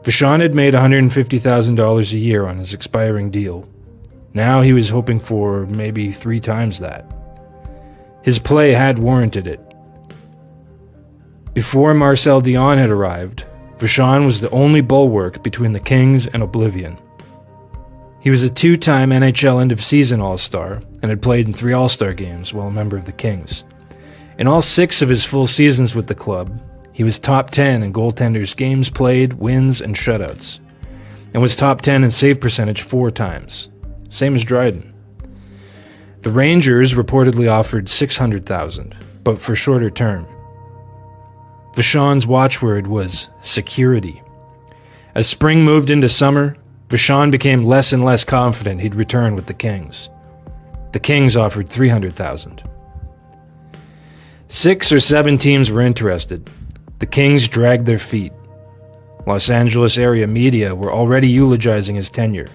Vachon had made $150,000 a year on his expiring deal. Now he was hoping for maybe 3 times that. His play had warranted it. Before Marcel Dion had arrived, Vachon was the only bulwark between the Kings and oblivion. He was a 2-time NHL end-of-season All-Star and had played in 3 All-Star games while a member of the Kings. In all 6 of his full seasons with the club, he was top 10 in goaltenders' games played, wins, and shutouts, and was top 10 in save percentage 4 times, same as Dryden. The Rangers reportedly offered $600,000, but for shorter term. Vachon's watchword was security. As spring moved into summer, Vachon became less and less confident he'd return with the Kings. The Kings offered $300,000. 6 or 7 teams were interested. The Kings dragged their feet. Los Angeles area media were already eulogizing his tenure.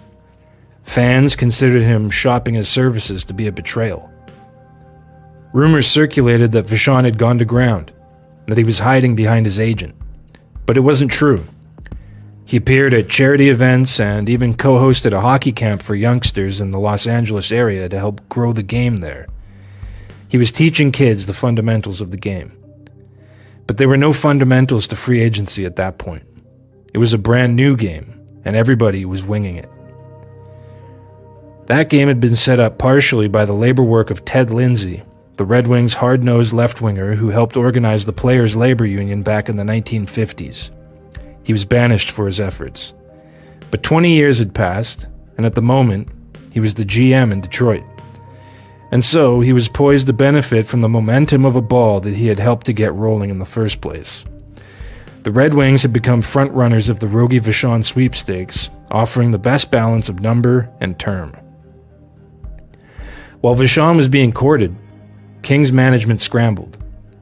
Fans considered him shopping his services to be a betrayal. Rumors circulated that Vachon had gone to ground, that he was hiding behind his agent. But it wasn't true. He appeared at charity events and even co-hosted a hockey camp for youngsters in the Los Angeles area to help grow the game there. He was teaching kids the fundamentals of the game. But there were no fundamentals to free agency at that point. It was a brand new game, and everybody was winging it. That game had been set up partially by the labor work of Ted Lindsay, the Red Wings' hard-nosed left-winger who helped organize the Players' Labor Union back in the 1950s. He was banished for his efforts. But 20 years had passed, and at the moment, he was the GM in Detroit. And so, he was poised to benefit from the momentum of a ball that he had helped to get rolling in the first place. The Red Wings had become front-runners of the Rogie Vachon sweepstakes, offering the best balance of number and term. While Vachon was being courted, Kings management scrambled,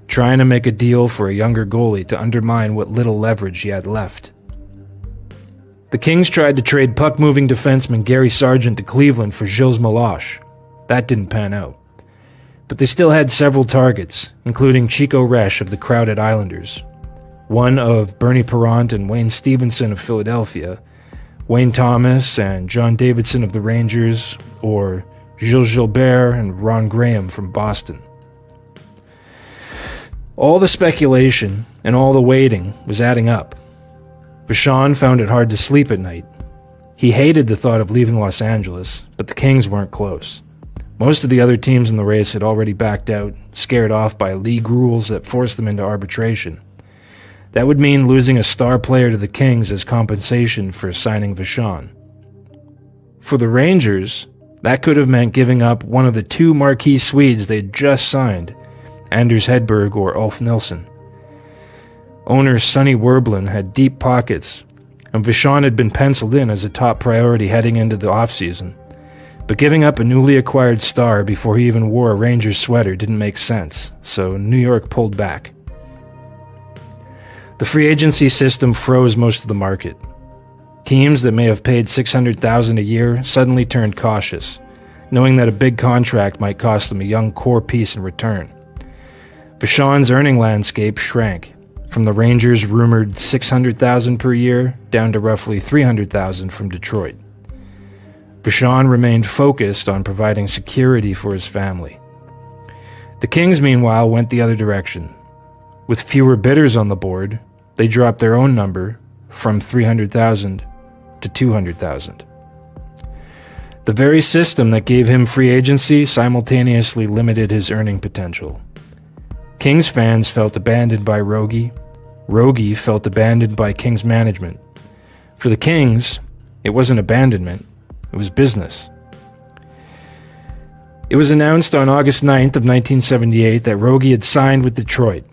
trying to make a deal for a younger goalie to undermine what little leverage he had left. The Kings tried to trade puck-moving defenseman Gary Sargent to Cleveland for Gilles Meloche. That didn't pan out. But they still had several targets, including Chico Resch of the crowded Islanders, one of Bernie Parent and Wayne Stevenson of Philadelphia, Wayne Thomas and John Davidson of the Rangers, or Gilles Gilbert and Ron Grahame from Boston. All the speculation and all the waiting was adding up. Vachon found it hard to sleep at night. He hated the thought of leaving Los Angeles, but the Kings weren't close. Most of the other teams in the race had already backed out, scared off by league rules that forced them into arbitration. That would mean losing a star player to the Kings as compensation for signing Vachon. For the Rangers, that could have meant giving up one of the 2 marquee Swedes they'd just signed, Anders Hedberg or Ulf Nilsson. Owner Sonny Werblin had deep pockets, and Vachon had been penciled in as a top priority heading into the offseason. But giving up a newly acquired star before he even wore a Rangers sweater didn't make sense, so New York pulled back. The free agency system froze most of the market. Teams that may have paid $600,000 a year suddenly turned cautious, knowing that a big contract might cost them a young core piece in return. Vachon's earning landscape shrank, from the Rangers' rumored $600,000 per year down to roughly $300,000 from Detroit. Vachon remained focused on providing security for his family. The Kings, meanwhile, went the other direction. With fewer bidders on the board, they dropped their own number from $300,000 to $200,000. The very system that gave him free agency simultaneously limited his earning potential. Kings fans felt abandoned by Rogie. Rogie felt abandoned by Kings management. For the Kings, it wasn't abandonment, it was business. It was announced on August 9th of 1978 that Rogie had signed with Detroit,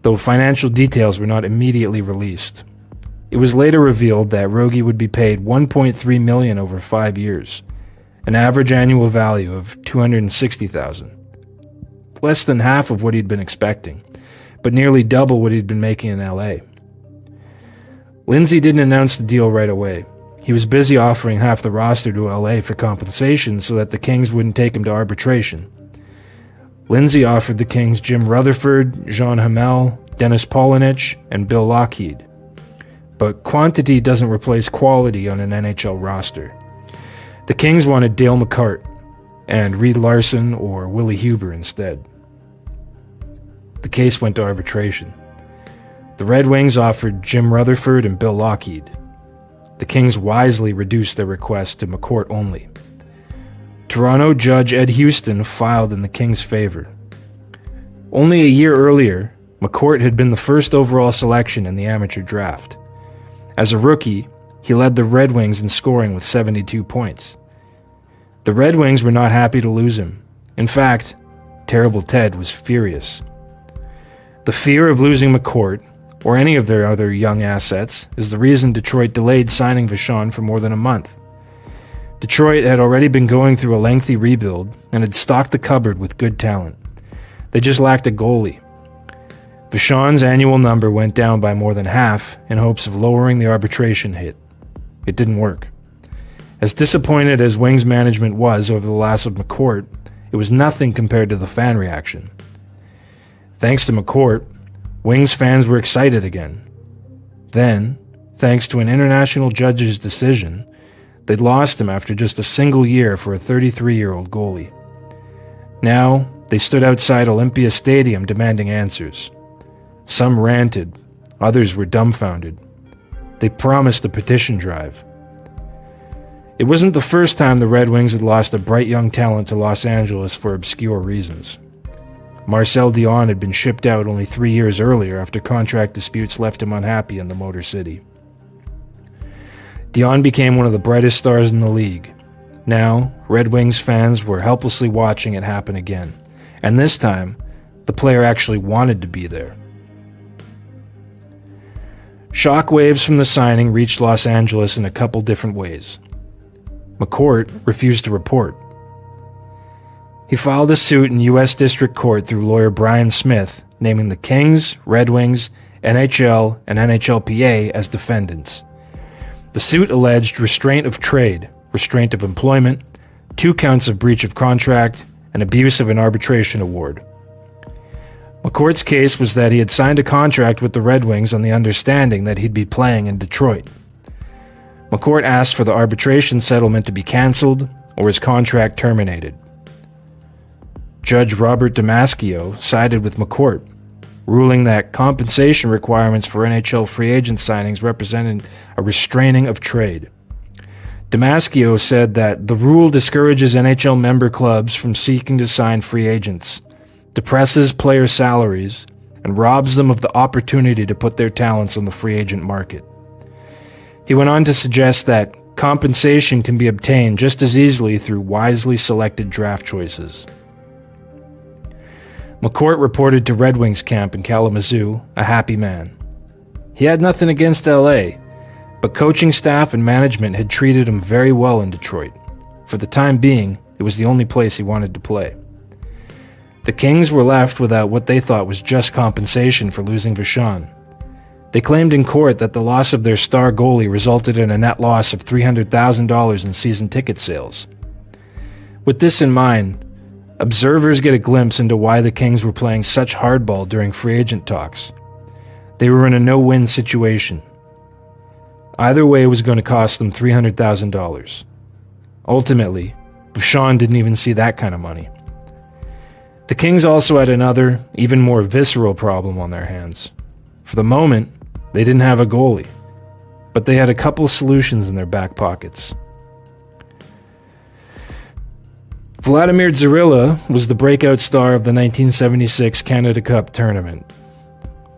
though financial details were not immediately released. It was later revealed that Rogie would be paid $1.3 million over 5 years, an average annual value of $260,000. Less than half of what he'd been expecting, but nearly double what he'd been making in LA. Lindsay didn't announce the deal right away. He was busy offering half the roster to LA for compensation so that the Kings wouldn't take him to arbitration. Lindsay offered the Kings Jim Rutherford, Jean Hamel, Dennis Polonich, and Bill Lockheed. but quantity doesn't replace quality on an NHL roster. The Kings wanted Dale McCart and Reed Larson or Willie Huber instead. The case went to arbitration. The Red Wings offered Jim Rutherford and Bill Lockheed. The Kings wisely reduced their request to McCourt only. Toronto Judge Ed Houston filed in the Kings' favor. Only a year earlier, McCourt had been the first overall selection in the amateur draft. As a rookie, he led the Red Wings in scoring with 72 points. The Red Wings were not happy to lose him. In fact, Terrible Ted was furious. The fear of losing McCourt, or any of their other young assets, is the reason Detroit delayed signing Vachon for more than a month. Detroit had already been going through a lengthy rebuild and had stocked the cupboard with good talent. They just lacked a goalie. Vachon's annual number went down by more than half in hopes of lowering the arbitration hit. It didn't work. As disappointed as Wings management was over the loss of McCourt, it was nothing compared to the fan reaction. Thanks to McCourt, Wings fans were excited again. Then, thanks to an international judge's decision, they'd lost him after just a single year for a 33-year-old goalie. Now, they stood outside Olympia Stadium demanding answers. Some ranted, others were dumbfounded. They promised a petition drive. It wasn't the first time the Red Wings had lost a bright young talent to Los Angeles for obscure reasons. Marcel Dion had been shipped out only 3 years earlier after contract disputes left him unhappy in the Motor City. Dion became one of the brightest stars in the league. Now, Red Wings fans were helplessly watching it happen again, and this time, the player actually wanted to be there. Shockwaves from the signing reached Los Angeles in a couple different ways. McCourt refused to report. He filed a suit in U.S. District Court through lawyer Brian Smith, naming the Kings, Red Wings, NHL, and NHLPA as defendants. The suit alleged restraint of trade, restraint of employment, 2 counts of breach of contract, and abuse of an arbitration award. McCourt's case was that he had signed a contract with the Red Wings on the understanding that he'd be playing in Detroit. McCourt asked for the arbitration settlement to be canceled or his contract terminated. Judge Robert Damascio sided with McCourt, ruling that compensation requirements for NHL free agent signings represented a restraining of trade. Damascio said that the rule discourages NHL member clubs from seeking to sign free agents, depresses player salaries, and robs them of the opportunity to put their talents on the free agent market. He went on to suggest that compensation can be obtained just as easily through wisely selected draft choices. McCourt reported to Red Wings camp in Kalamazoo, a happy man. He had nothing against LA, but coaching staff and management had treated him very well in Detroit. For the time being, it was the only place he wanted to play. The Kings were left without what they thought was just compensation for losing Vachon. They claimed in court that the loss of their star goalie resulted in a net loss of $300,000 in season ticket sales. With this in mind, observers get a glimpse into why the Kings were playing such hardball during free agent talks. They were in a no-win situation. Either way was going to cost them $300,000. Ultimately, Vachon didn't even see that kind of money. The Kings also had another, even more visceral problem on their hands. For the moment, they didn't have a goalie, but they had a couple solutions in their back pockets. Vladimir Dzurilla was the breakout star of the 1976 Canada Cup tournament.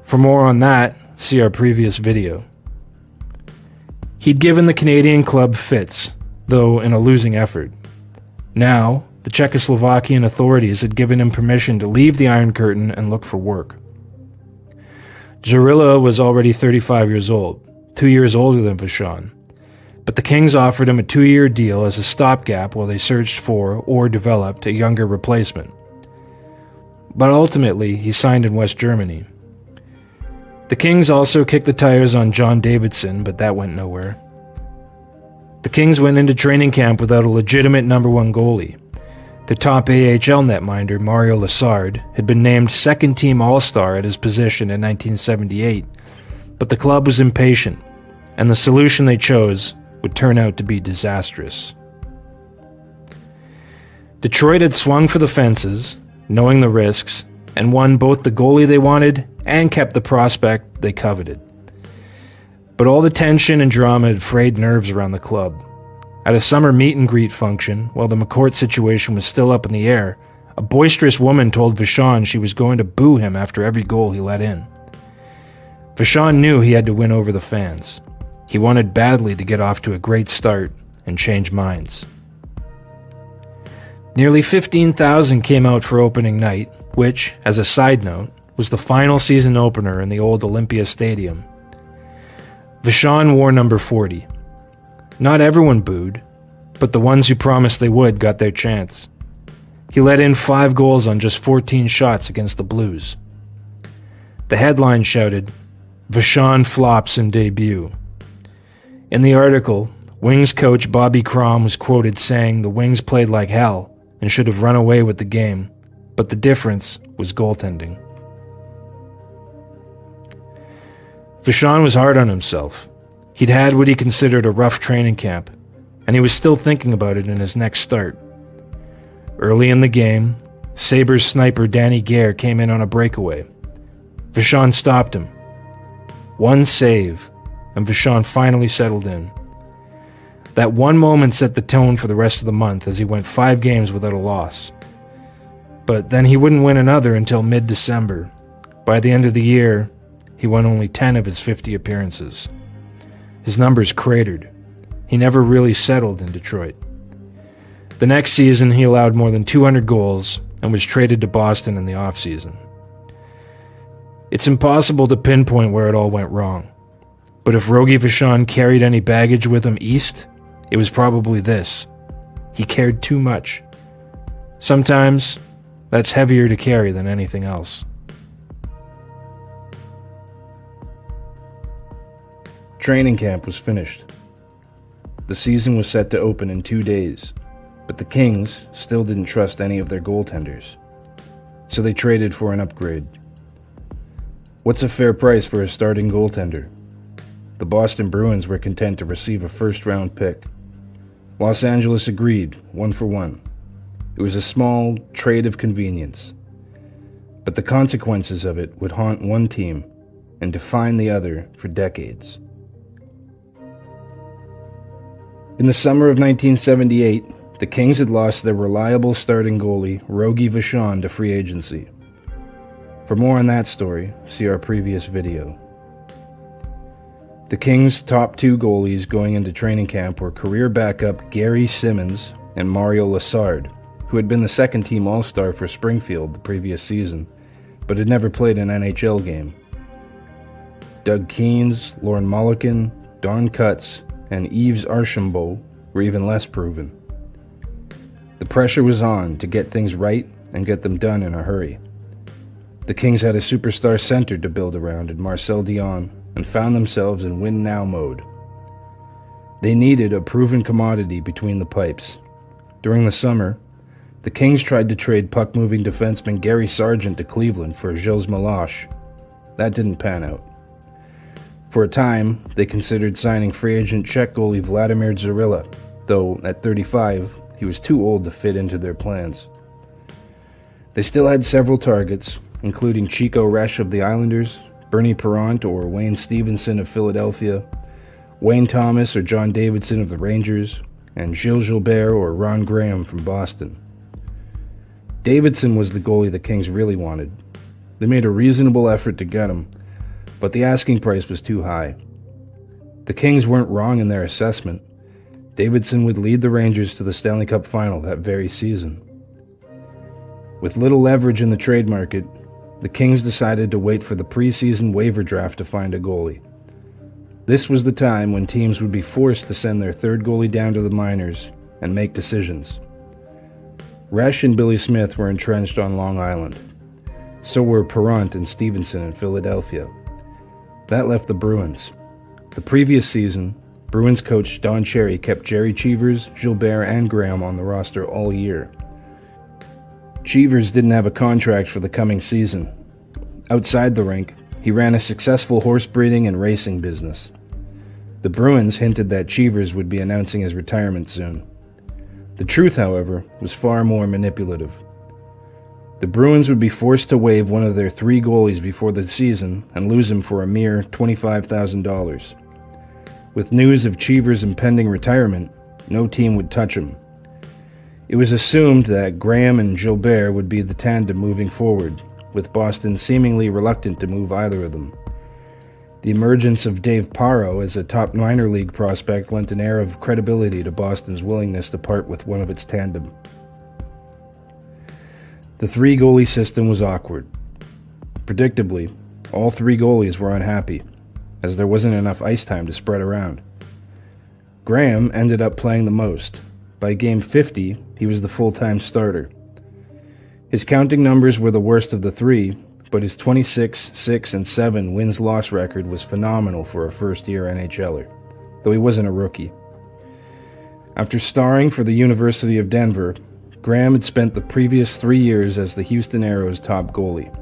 For more on that, see our previous video. He'd given the Canadian club fits, though in a losing effort. Now, the Czechoslovakian authorities had given him permission to leave the Iron Curtain and look for work. Dzurilla was already 35 years old, 2 years older than Vachon, but the Kings offered him a 2-year deal as a stopgap while they searched for or developed a younger replacement. But ultimately, he signed in West Germany. The Kings also kicked the tires on John Davidson, but that went nowhere. The Kings went into training camp without a legitimate number 1 goalie. The top AHL netminder, Mario Lessard, had been named second-team All-Star at his position in 1978, but the club was impatient. and the solution they chose would turn out to be disastrous. Detroit had swung for the fences, knowing the risks, and won both the goalie they wanted and kept the prospect they coveted. But all the tension and drama had frayed nerves around the club. At a summer meet-and-greet function, while the McCourt situation was still up in the air, a boisterous woman told Vachon she was going to boo him after every goal he let in. Vachon knew he had to win over the fans. He wanted badly to get off to a great start and change minds. Nearly 15,000 came out for opening night, which, as a side note, was the final season opener in the old Olympia Stadium. Vachon wore number 40. Not everyone booed, but the ones who promised they would got their chance. He let in 5 goals on just 14 shots against the Blues. The headline shouted, "Vachon flops in debut." In the article, Wings coach Bobby Crom was quoted saying the Wings played like hell and should have run away with the game, but the difference was goaltending. Vachon was hard on himself. He'd had what he considered a rough training camp, and he was still thinking about it in his next start. Early in the game, Sabres sniper Danny Gare came in on a breakaway. Vachon stopped him. One save, and Vachon finally settled in. That one moment set the tone for the rest of the month as he went 5 games without a loss. But then he wouldn't win another until mid-December. By the end of the year, he won only 10 of his 50 appearances. His numbers cratered. He never really settled in Detroit. The next season, he allowed more than 200 goals and was traded to Boston in the offseason. It's impossible to pinpoint where it all went wrong. But if Rogie Vachon carried any baggage with him east, it was probably this. He cared too much. Sometimes, that's heavier to carry than anything else. Training camp was finished. The season was set to open in 2 days, but the Kings still didn't trust any of their goaltenders, so they traded for an upgrade. What's a fair price for a starting goaltender? The Boston Bruins were content to receive a first-round pick. Los Angeles agreed, 1 for 1. It was a small trade of convenience, but the consequences of it would haunt one team and define the other for decades. In the summer of 1978, the Kings had lost their reliable starting goalie, Rogie Vachon, to free agency. For more on that story, see our previous video. The Kings' top 2 goalies going into training camp were career backup Gary Simmons and Mario Lessard, who had been the second-team All-Star for Springfield the previous season, but had never played an NHL game. Doug Keynes, Lorne Mulliken, Don Cutts, and Yves Archambault were even less proven. The pressure was on to get things right and get them done in a hurry. The Kings had a superstar center to build around in Marcel Dion and found themselves in win-now mode. They needed a proven commodity between the pipes. During the summer, the Kings tried to trade puck-moving defenseman Gary Sargent to Cleveland for Gilles Meloche. That didn't pan out. For a time, they considered signing free agent Czech goalie Vladimir Zarilla, though at 35, he was too old to fit into their plans. They still had several targets, including Chico Resch of the Islanders, Bernie Parent or Wayne Stevenson of Philadelphia, Wayne Thomas or John Davidson of the Rangers, and Gilles Gilbert or Ron Grahame from Boston. Davidson was the goalie the Kings really wanted. They made a reasonable effort to get him, but the asking price was too high. The Kings weren't wrong in their assessment. Davidson would lead the Rangers to the Stanley Cup final that very season. With little leverage in the trade market, the Kings decided to wait for the preseason waiver draft to find a goalie. This was the time when teams would be forced to send their third goalie down to the minors and make decisions. Resch and Billy Smith were entrenched on Long Island. So were Parent and Stevenson in Philadelphia. That left the Bruins. The previous season, Bruins coach Don Cherry kept Jerry Cheevers, Gilbert, and Grahame on the roster all year. Cheevers didn't have a contract for the coming season. Outside the rink, he ran a successful horse breeding and racing business. The Bruins hinted that Cheevers would be announcing his retirement soon. The truth, however, was far more manipulative. The Bruins would be forced to waive one of their 3 goalies before the season and lose him for a mere $25,000. With news of Cheevers' impending retirement, no team would touch him. It was assumed that Grahame and Gilbert would be the tandem moving forward, with Boston seemingly reluctant to move either of them. The emergence of Dave Paro as a top minor league prospect lent an air of credibility to Boston's willingness to part with one of its tandem. The 3-goalie system was awkward. Predictably, all 3 goalies were unhappy, as there wasn't enough ice time to spread around. Grahame ended up playing the most. By game 50, he was the full-time starter. His counting numbers were the worst of the 3, but his 26, 6, and 7 wins-loss record was phenomenal for a first-year NHLer, though he wasn't a rookie. After starring for the University of Denver, Grahame had spent the previous 3 years as the Houston Aeros' top goalie.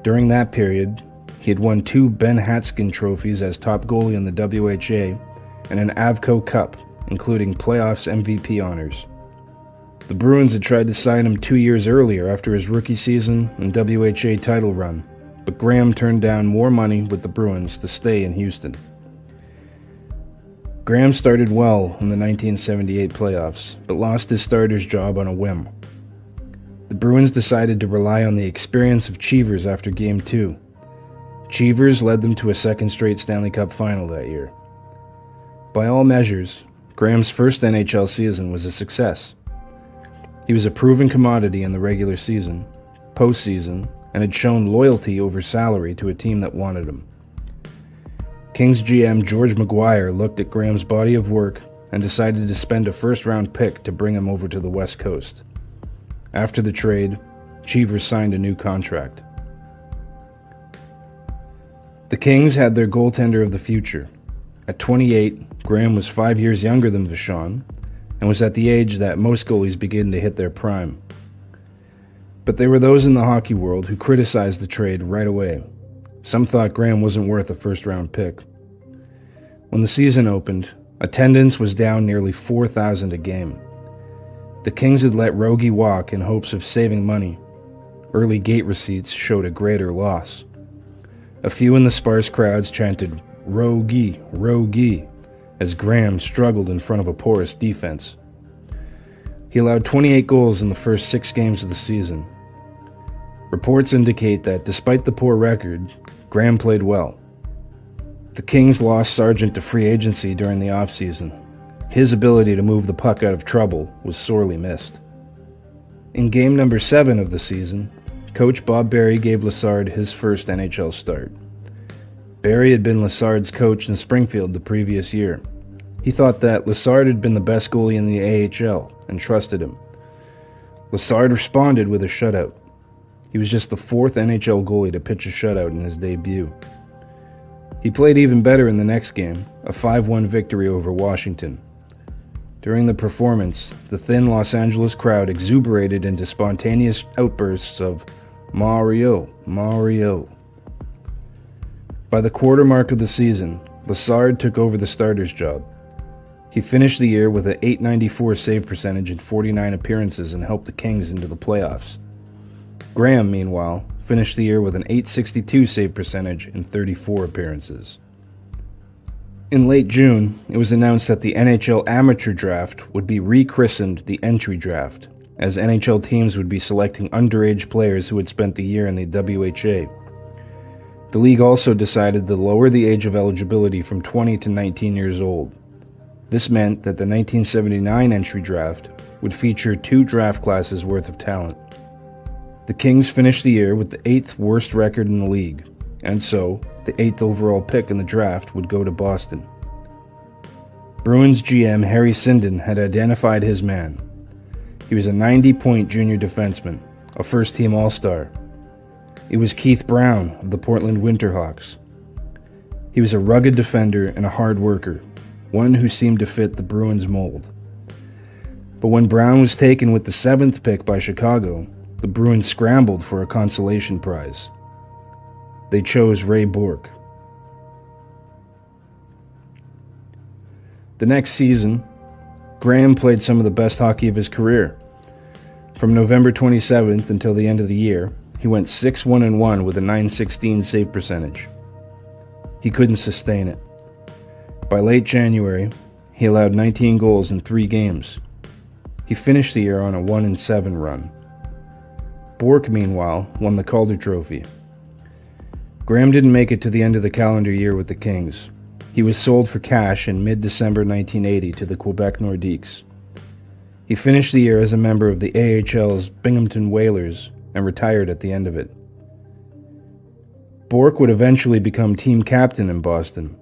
During that period, he had won 2 Ben Hatskin trophies as top goalie in the WHA and an Avco Cup, including playoffs MVP honors. The Bruins had tried to sign him 2 years earlier after his rookie season and WHA title run, but Grahame turned down more money with the Bruins to stay in Houston. Grahame started well in the 1978 playoffs, but lost his starter's job on a whim. The Bruins decided to rely on the experience of Cheevers after Game 2. Cheevers led them to a second straight Stanley Cup final that year. By all measures, Graham's first NHL season was a success. He was a proven commodity in the regular season, postseason, and had shown loyalty over salary to a team that wanted him. Kings GM George McGuire looked at Graham's body of work and decided to spend a first-round pick to bring him over to the West Coast. After the trade, Cheevers signed a new contract. The Kings had their goaltender of the future. At 28, Grahame was 5 years younger than Vachon and was at the age that most goalies begin to hit their prime. But there were those in the hockey world who criticized the trade right away. Some thought Grahame wasn't worth a first-round pick. When the season opened, attendance was down nearly 4,000 a game. The Kings had let Rogie walk in hopes of saving money. Early gate receipts showed a greater loss. A few in the sparse crowds chanted, "Rogie, Rogie," as Grahame struggled in front of a porous defense. He allowed 28 goals in the first 6 games of the season. Reports indicate that despite the poor record, Grahame played well. The Kings lost Sargent to free agency during the offseason. His ability to move the puck out of trouble was sorely missed. In game number 7 of the season, coach Bob Berry gave Lessard his first NHL start. Berry had been Lessard's coach in Springfield the previous year. He thought that Lessard had been the best goalie in the AHL and trusted him. Lessard responded with a shutout. He was just the 4th NHL goalie to pitch a shutout in his debut. He played even better in the next game, a 5-1 victory over Washington. During the performance, the thin Los Angeles crowd exuberated into spontaneous outbursts of "Mario, Mario." By the quarter mark of the season, Lessard took over the starter's job. He finished the year with an .894 save percentage in 49 appearances and helped the Kings into the playoffs. Grahame, meanwhile, finished the year with an .862 save percentage in 34 appearances. In late June, it was announced that the NHL Amateur Draft would be rechristened the Entry Draft, as NHL teams would be selecting underage players who had spent the year in the WHA. The league also decided to lower the age of eligibility from 20 to 19 years old. This meant that the 1979 Entry Draft would feature 2 draft classes worth of talent. The Kings finished the year with the 8th worst record in the league, and so the 8th overall pick in the draft would go to Boston. Bruins GM Harry Sinden had identified his man. He was a 90-point junior defenseman, a first-team All-Star. It was Keith Brown of the Portland Winterhawks. He was a rugged defender and a hard worker, one who seemed to fit the Bruins mold. But when Brown was taken with the 7th pick by Chicago, the Bruins scrambled for a consolation prize. They chose Ray Bourque. The next season, Grahame played some of the best hockey of his career. From November 27th until the end of the year, he went 6-1-1 with a .916 save percentage. He couldn't sustain it. By late January, he allowed 19 goals in 3 games. He finished the year on a 1-7 run. Bourque, meanwhile, won the Calder Trophy. Grahame didn't make it to the end of the calendar year with the Kings. He was sold for cash in mid-December 1980 to the Quebec Nordiques. He finished the year as a member of the AHL's Binghamton Whalers and retired at the end of it. Bourque would eventually become team captain in Boston.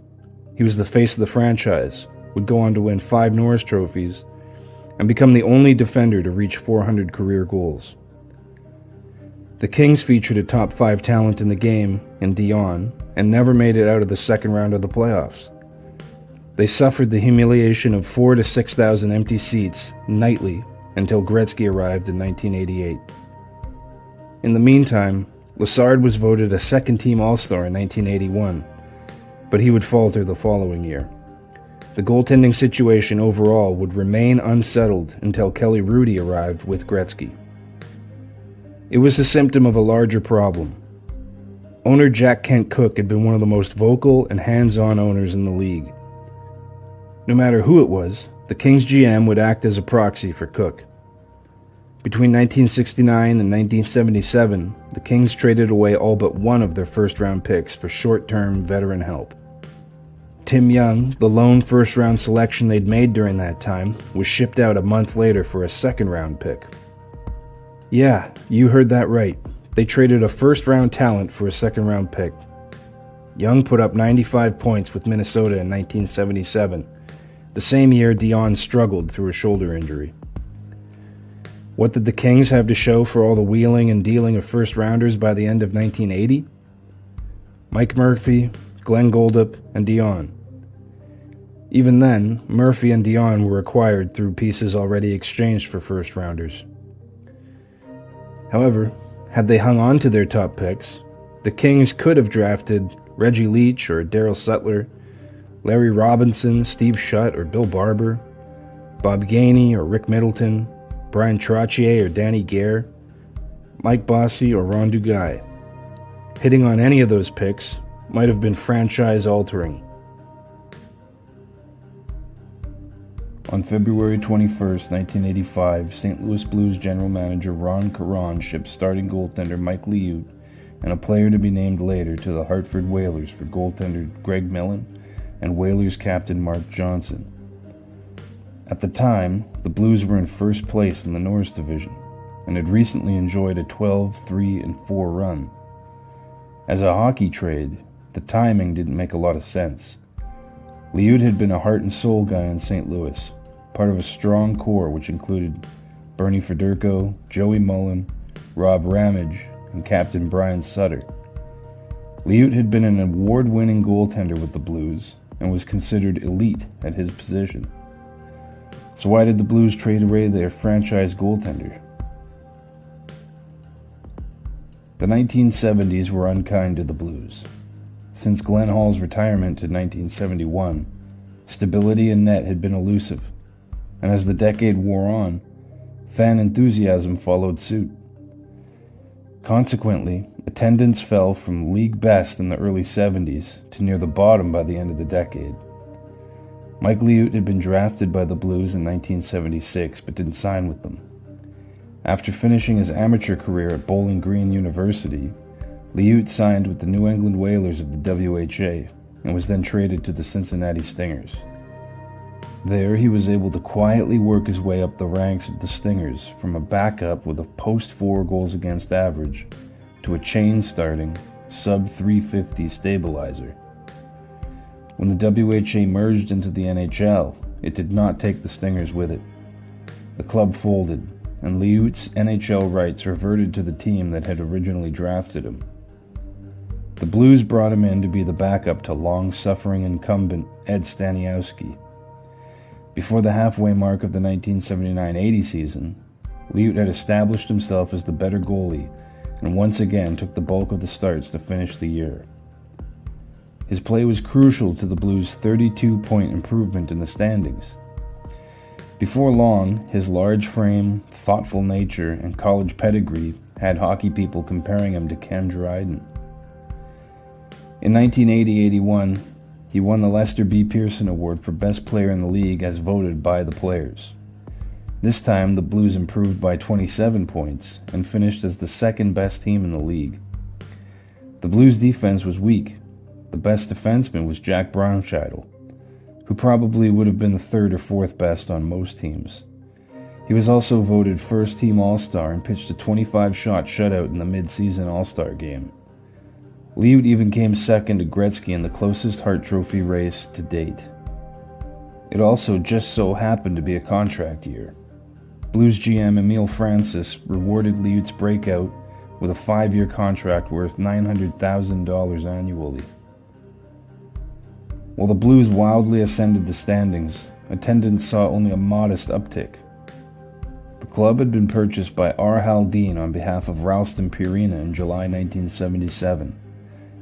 He was the face of the franchise, would go on to win 5 Norris trophies, and become the only defender to reach 400 career goals. The Kings featured a top 5 talent in the game in Dion and never made it out of the second round of the playoffs. They suffered the humiliation of 4,000 to 6,000 empty seats nightly until Gretzky arrived in 1988. In the meantime, Lassard was voted a second-team All-Star in 1981, but he would falter the following year. The goaltending situation overall would remain unsettled until Kelly Hrudey arrived with Gretzky. It was a symptom of a larger problem. Owner Jack Kent Cooke had been one of the most vocal and hands-on owners in the league. No matter who it was, the Kings GM would act as a proxy for Cooke. Between 1969 and 1977, the Kings traded away all but one of their first-round picks for short-term veteran help. Tim Young, the lone first-round selection they'd made during that time, was shipped out a month later for a second-round pick. Yeah, you heard that right. They traded a first-round talent for a second-round pick. Young put up 95 points with Minnesota in 1977, the same year Dion struggled through a shoulder injury. What did the Kings have to show for all the wheeling and dealing of first-rounders by the end of 1980? Mike Murphy, Glenn Goldup, and Dion. Even then, Murphy and Dion were acquired through pieces already exchanged for first-rounders. However, had they hung on to their top picks, the Kings could have drafted Reggie Leach or Darryl Suttler, Larry Robinson, Steve Shutt or Bill Barber, Bob Gainey or Rick Middleton, Brian Trottier or Danny Gare, Mike Bossy or Ron Duguay. Hitting on any of those picks might have been franchise-altering. On February 21, 1985, St. Louis Blues general manager Ron Caron shipped starting goaltender Mike Liut and a player to be named later to the Hartford Whalers for goaltender Greg Millen and Whalers captain Mark Johnson. At the time, the Blues were in first place in the Norris Division and had recently enjoyed a 12-3-4 run. As a hockey trade, the timing didn't make a lot of sense. Liut had been a heart and soul guy in St. Louis, part of a strong core which included Bernie Federko, Joey Mullen, Rob Ramage, and Captain Brian Sutter. Liut had been an award-winning goaltender with the Blues and was considered elite at his position. So why did the Blues trade away their franchise goaltender? The 1970s were unkind to the Blues. Since Glenn Hall's retirement in 1971, stability in net had been elusive, and as the decade wore on, fan enthusiasm followed suit. Consequently, attendance fell from league best in the early 70s to near the bottom by the end of the decade. Mike Liut had been drafted by the Blues in 1976 but didn't sign with them. After finishing his amateur career at Bowling Green University, Liut signed with the New England Whalers of the WHA and was then traded to the Cincinnati Stingers. There, he was able to quietly work his way up the ranks of the Stingers from a backup with a post-4 goals against average to a chain-starting, sub-350 stabilizer. When the WHA merged into the NHL, it did not take the Stingers with it. The club folded, and Liut's NHL rights reverted to the team that had originally drafted him. The Blues brought him in to be the backup to long-suffering incumbent Ed Staniowski. Before the halfway mark of the 1979-80 season, Liut had established himself as the better goalie and once again took the bulk of the starts to finish the year. His play was crucial to the Blues' 32-point improvement in the standings. Before long, his large frame, thoughtful nature, and college pedigree had hockey people comparing him to Ken Dryden. In 1980-81, he won the Lester B. Pearson Award for Best Player in the League as voted by the players. This time, the Blues improved by 27 points and finished as the second-best team in the league. The Blues' defense was weak. The best defenseman was Jack Braunscheidel, who probably would have been the third or fourth best on most teams. He was also voted first-team All-Star and pitched a 25-shot shutout in the mid-season All-Star game. Liut even came second to Gretzky in the closest Hart Trophy race to date. It also just so happened to be a contract year. Blues GM Emile Francis rewarded Liut's breakout with a 5-year contract worth $900,000 annually. While the Blues wildly ascended the standings, attendance saw only a modest uptick. The club had been purchased by R. Hal Dean on behalf of Ralston Purina in July 1977.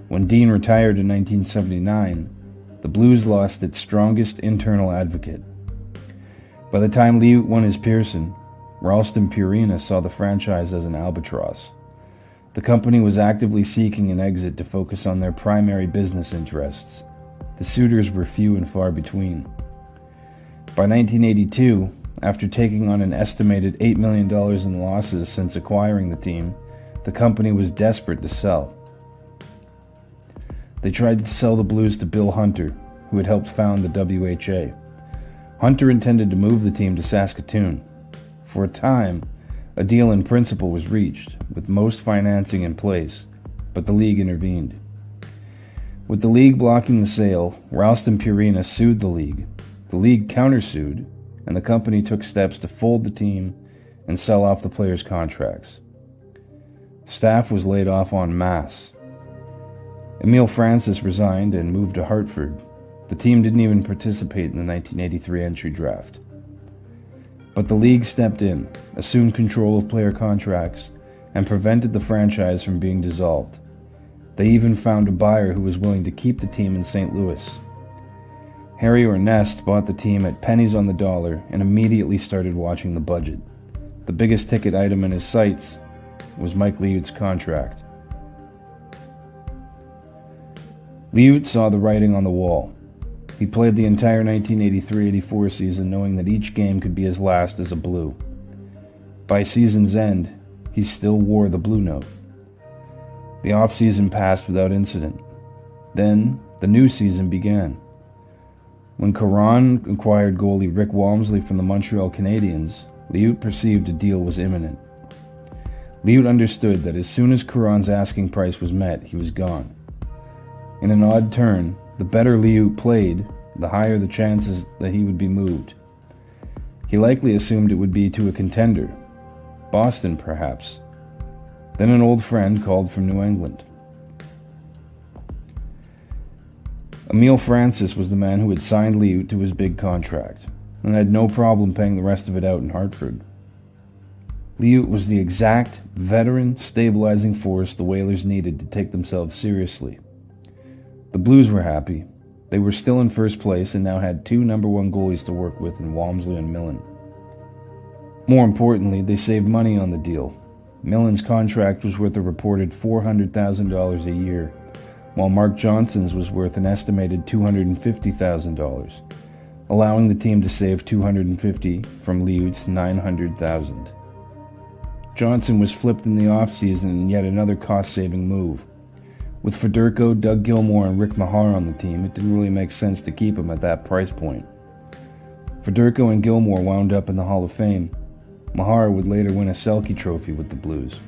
When Dean retired in 1979, the Blues lost its strongest internal advocate. By the time Liut won his Pearson, Ralston Purina saw the franchise as an albatross. The company was actively seeking an exit to focus on their primary business interests. The suitors were few and far between. By 1982, after taking on an estimated $8 million in losses since acquiring the team, the company was desperate to sell. They tried to sell the Blues to Bill Hunter, who had helped found the WHA. Hunter intended to move the team to Saskatoon. For a time, a deal in principle was reached, with most financing in place, but the league intervened. With the league blocking the sale, Ralston Purina sued the league. The league countersued, and the company took steps to fold the team and sell off the players' contracts. Staff was laid off en masse. Emile Francis resigned and moved to Hartford. The team didn't even participate in the 1983 entry draft. But the league stepped in, assumed control of player contracts, and prevented the franchise from being dissolved. They even found a buyer who was willing to keep the team in St. Louis. Harry Ornest bought the team at pennies on the dollar and immediately started watching the budget. The biggest ticket item in his sights was Mike Liut's contract. Liut saw the writing on the wall. He played the entire 1983-84 season knowing that each game could be his last as a Blue. By season's end, he still wore the Blue note. The off-season passed without incident. Then, the new season began. When Caron acquired goalie Rick Walmsley from the Montreal Canadiens, Liut perceived a deal was imminent. Liut understood that as soon as Caron's asking price was met, he was gone. In an odd turn, the better Liut played, the higher the chances that he would be moved. He likely assumed it would be to a contender, Boston perhaps. Then an old friend called from New England. Emile Francis was the man who had signed Liut to his big contract, and had no problem paying the rest of it out in Hartford. Liut was the exact, veteran, stabilizing force the Whalers needed to take themselves seriously. The Blues were happy. They were still in first place and now had 2 number 1 goalies to work with in Walmsley and Millen. More importantly, they saved money on the deal. Millen's contract was worth a reported $400,000 a year, while Mark Johnson's was worth an estimated $250,000, allowing the team to save $250,000 from Liut's $900,000. Johnson was flipped in the offseason in yet another cost-saving move. With Fedorko, Doug Gilmour, and Rick Mahar on the team, it didn't really make sense to keep him at that price point. Fedorko and Gilmour wound up in the Hall of Fame. Mahar would later win a Selke Trophy with the Blues.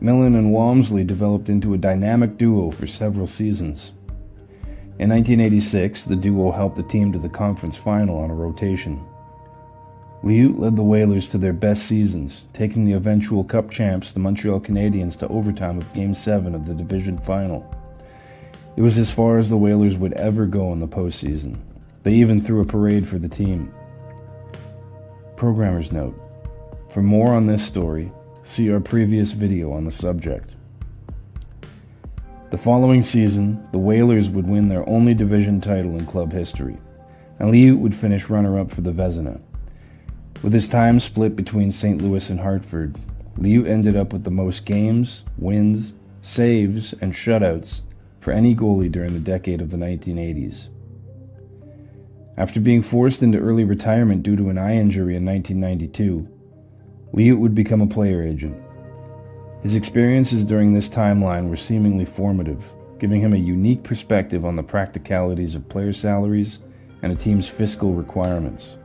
Millen and Walmsley developed into a dynamic duo for several seasons. In 1986, the duo helped the team to the conference final on a rotation. Liut led the Whalers to their best seasons, taking the eventual Cup champs, the Montreal Canadiens, to overtime with Game 7 of the division final. It was as far as the Whalers would ever go in the postseason. They even threw a parade for the team. Programmer's note: for more on this story, see our previous video on the subject. The following season, the Whalers would win their only division title in club history, and Liut would finish runner-up for the Vezina. With his time split between St. Louis and Hartford, Liut ended up with the most games, wins, saves, and shutouts for any goalie during the decade of the 1980s. After being forced into early retirement due to an eye injury in 1992, Liut would become a player agent. His experiences during this timeline were seemingly formative, giving him a unique perspective on the practicalities of player salaries and a team's fiscal requirements.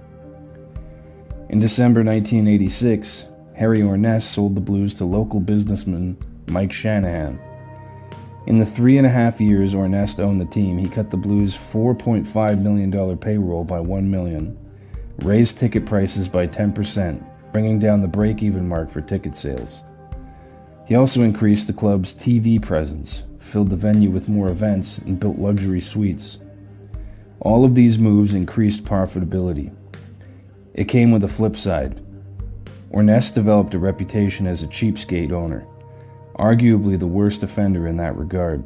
In December 1986, Harry Ornest sold the Blues to local businessman Mike Shanahan. In the 3.5 years Ornest owned the team, he cut the Blues' $4.5 million payroll by $1 million, raised ticket prices by 10%, bringing down the break-even mark for ticket sales. He also increased the club's TV presence, filled the venue with more events, and built luxury suites. All of these moves increased profitability. It came with a flip side. Ornest developed a reputation as a cheapskate owner, arguably the worst offender in that regard.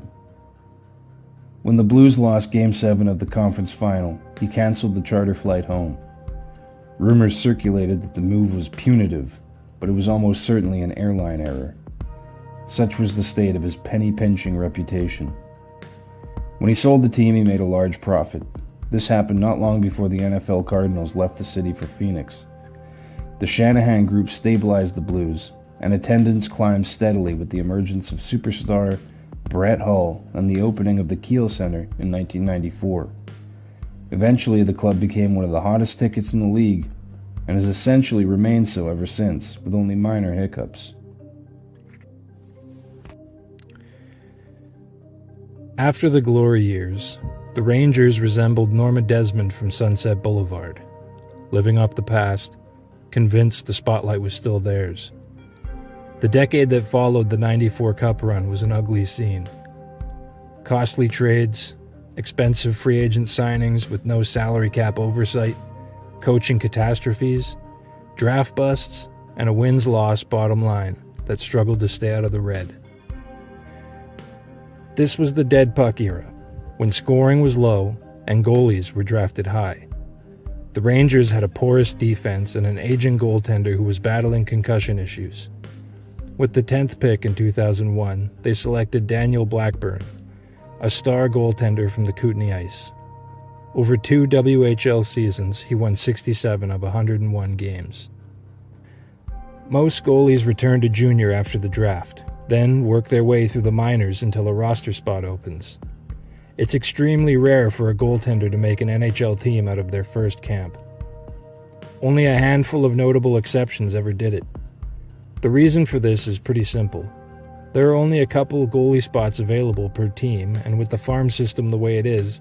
When the Blues lost Game 7 of the conference final, he canceled the charter flight home. Rumors circulated that the move was punitive, but it was almost certainly an airline error. Such was the state of his penny-pinching reputation. When he sold the team, he made a large profit. This happened not long before the NFL Cardinals left the city for Phoenix. The Shanahan Group stabilized the Blues, and attendance climbed steadily with the emergence of superstar Brett Hull and the opening of the Kiel Center in 1994. Eventually, the club became one of the hottest tickets in the league, and has essentially remained so ever since, with only minor hiccups. After the glory years, the Rangers resembled Norma Desmond from Sunset Boulevard, living off the past, convinced the spotlight was still theirs. The decade that followed the '94 Cup run was an ugly scene. Costly trades, expensive free agent signings with no salary cap oversight, coaching catastrophes, draft busts, and a wins-loss bottom line that struggled to stay out of the red. This was the dead puck era, when scoring was low and goalies were drafted high. The Rangers had a porous defense and an aging goaltender who was battling concussion issues. With the 10th pick in 2001, they selected Daniel Blackburn, a star goaltender from the Kootenay Ice. Over 2 WHL seasons, he won 67 of 101 games. Most goalies return to junior after the draft, then work their way through the minors until a roster spot opens. It's extremely rare for a goaltender to make an NHL team out of their first camp. Only a handful of notable exceptions ever did it. The reason for this is pretty simple. There are only a couple goalie spots available per team, and with the farm system the way it is,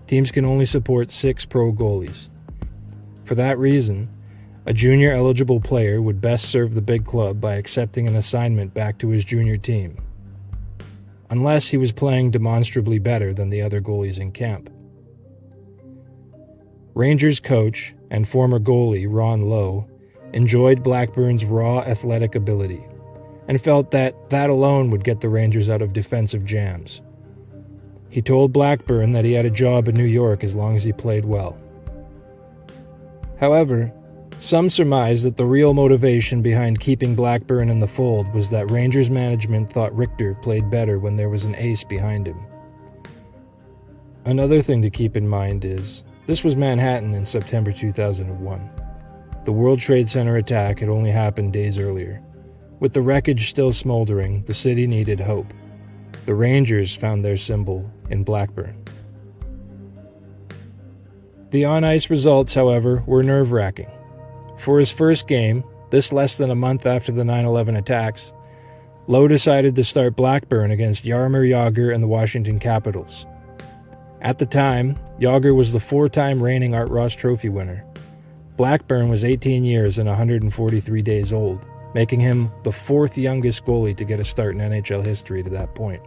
teams can only support 6 pro goalies. For that reason, a junior-eligible player would best serve the big club by accepting an assignment back to his junior team, unless he was playing demonstrably better than the other goalies in camp. Rangers coach and former goalie Ron Lowe enjoyed Blackburn's raw athletic ability and felt that alone would get the Rangers out of defensive jams. He told Blackburn that he had a job in New York as long as he played well. However, some surmise that the real motivation behind keeping Blackburn in the fold was that Rangers management thought Richter played better when there was an ace behind him. Another thing to keep in mind is, this was Manhattan in September 2001. The World Trade Center attack had only happened days earlier. With the wreckage still smoldering, the city needed hope. The Rangers found their symbol in Blackburn. The on-ice results, however, were nerve-wracking. For his first game, this less than a month after the 9/11 attacks, Lowe decided to start Blackburn against Jaromir Jagr and the Washington Capitals. At the time, Jagr was the 4-time reigning Art Ross Trophy winner. Blackburn was 18 years and 143 days old, making him the 4th youngest goalie to get a start in NHL history to that point.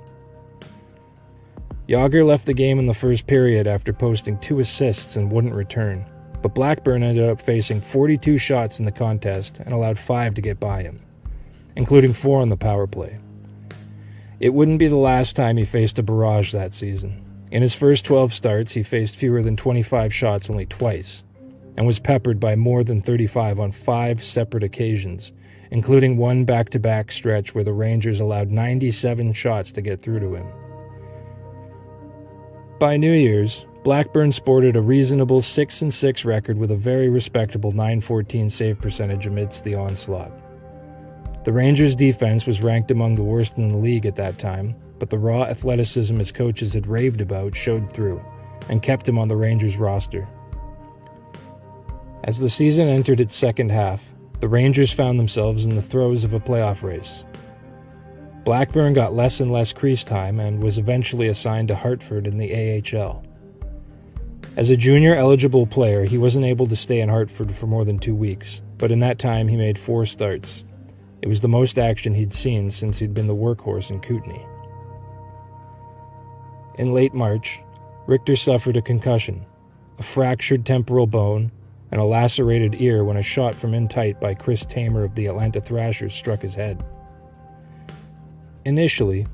Jagr left the game in the first period after posting 2 assists and wouldn't return, but Blackburn ended up facing 42 shots in the contest and allowed 5 to get by him, including 4 on the power play. It wouldn't be the last time he faced a barrage that season. In his first 12 starts, he faced fewer than 25 shots only twice, and was peppered by more than 35 on 5 separate occasions, including one back-to-back stretch where the Rangers allowed 97 shots to get through to him. By New Year's, Blackburn sported a reasonable 6-6 record with a very respectable .914 save percentage amidst the onslaught. The Rangers' defense was ranked among the worst in the league at that time, but the raw athleticism his coaches had raved about showed through, and kept him on the Rangers' roster. As the season entered its second half, the Rangers found themselves in the throes of a playoff race. Blackburn got less and less crease time and was eventually assigned to Hartford in the AHL. As a junior-eligible player, he wasn't able to stay in Hartford for more than 2 weeks, but in that time he made 4 starts. It was the most action he'd seen since he'd been the workhorse in Kootenay. In late March, Richter suffered a concussion, a fractured temporal bone, and a lacerated ear when a shot from in tight by Chris Tamer of the Atlanta Thrashers struck his head. Initially,